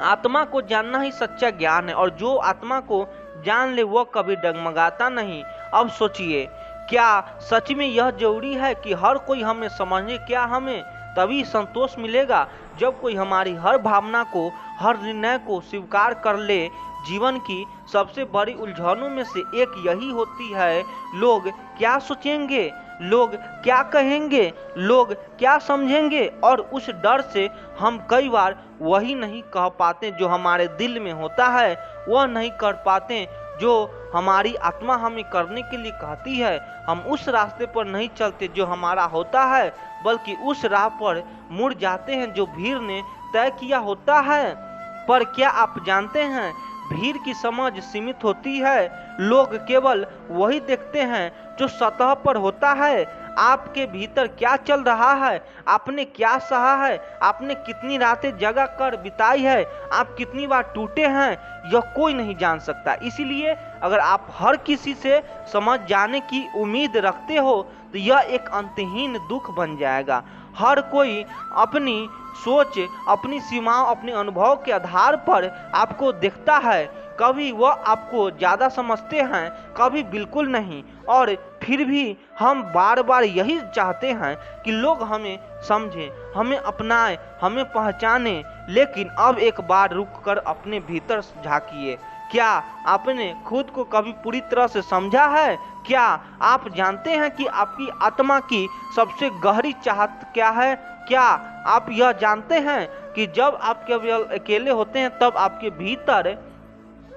आत्मा को जानना ही सच्चा ज्ञान है, और जो आत्मा को जान ले वह कभी डगमगाता नहीं। अब सोचिए, क्या सच में यह जरूरी है कि हर कोई हमें समझे? क्या हमें तभी संतोष मिलेगा जब कोई हमारी हर भावना को, हर निर्णय को स्वीकार कर ले? जीवन की सबसे बड़ी उलझनों में से एक यही होती है, लोग क्या सोचेंगे, लोग क्या कहेंगे, लोग क्या समझेंगे, और उस डर से हम कई बार वही नहीं कह पाते जो हमारे दिल में होता है, वह नहीं कर पाते जो हमारी आत्मा हमें करने के लिए कहती है, हम उस रास्ते पर नहीं चलते जो हमारा होता है, बल्कि उस राह पर मुड़ जाते हैं जो भीड़ ने तय किया होता है। पर क्या आप जानते हैं, भीड़ की समझ सीमित होती है। लोग केवल वही देखते हैं जो सतह पर होता है। आपके भीतर क्या चल रहा है, आपने क्या सहा है, आपने कितनी रातें जगा कर बिताई है, आप कितनी बार टूटे हैं, यह कोई नहीं जान सकता। इसीलिए अगर आप हर किसी से समझ जाने की उम्मीद रखते हो तो यह एक अंतहीन दुख बन जाएगा। हर कोई अपनी सोच, अपनी सीमाओं, अपने अनुभव के आधार पर आपको देखता है। कभी वह आपको ज़्यादा समझते हैं, कभी बिल्कुल नहीं। और फिर भी हम बार बार यही चाहते हैं कि लोग हमें समझें, हमें अपनाएं, हमें पहचानें। लेकिन अब एक बार रुककर अपने भीतर झांकिए। क्या आपने खुद को कभी पूरी तरह से समझा है? क्या आप जानते हैं कि आपकी आत्मा की सबसे गहरी चाहत क्या है? क्या आप यह जानते हैं कि जब आप केवल अकेले होते हैं तब आपके भीतर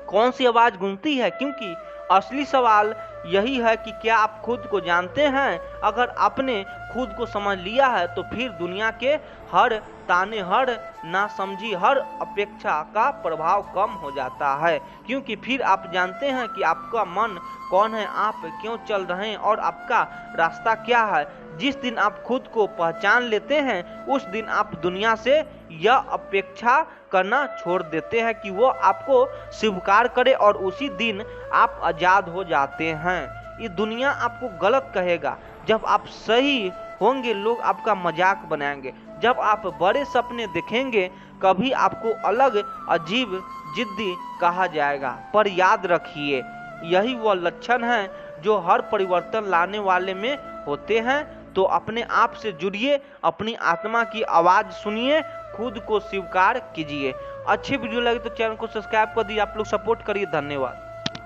कौन सी आवाज़ गूंजती है? क्योंकि असली सवाल यही है कि क्या आप खुद को जानते हैं? अगर आपने खुद को समझ लिया है तो फिर दुनिया के हर ताने, हर नासमझी, हर अपेक्षा का प्रभाव कम हो जाता है। क्योंकि फिर आप जानते हैं कि आपका मन कौन है, आप क्यों चल रहे हैं और आपका रास्ता क्या है। जिस दिन आप खुद को पहचान लेते हैं उस दिन आप दुनिया से यह अपेक्षा करना छोड़ देते हैं कि वो आपको स्वीकार करे, और उसी दिन आप आज़ाद हो जाते हैं। ये दुनिया आपको गलत कहेगा। जब आप सही होंगे लोग आपका मजाक बनाएंगे। जब आप बड़े सपने देखेंगे कभी आपको अलग, अजीब, जिद्दी कहा जाएगा। पर याद रखिए, यही वह लक्षण है जो हर परिवर्तन लाने वाले में होते हैं। तो अपने आप से जुड़िए, अपनी आत्मा की आवाज़ सुनिए, खुद को स्वीकार कीजिए। अच्छी वीडियो लगे तो चैनल को सब्सक्राइब कर दिए। आप लोग सपोर्ट करिए। धन्यवाद।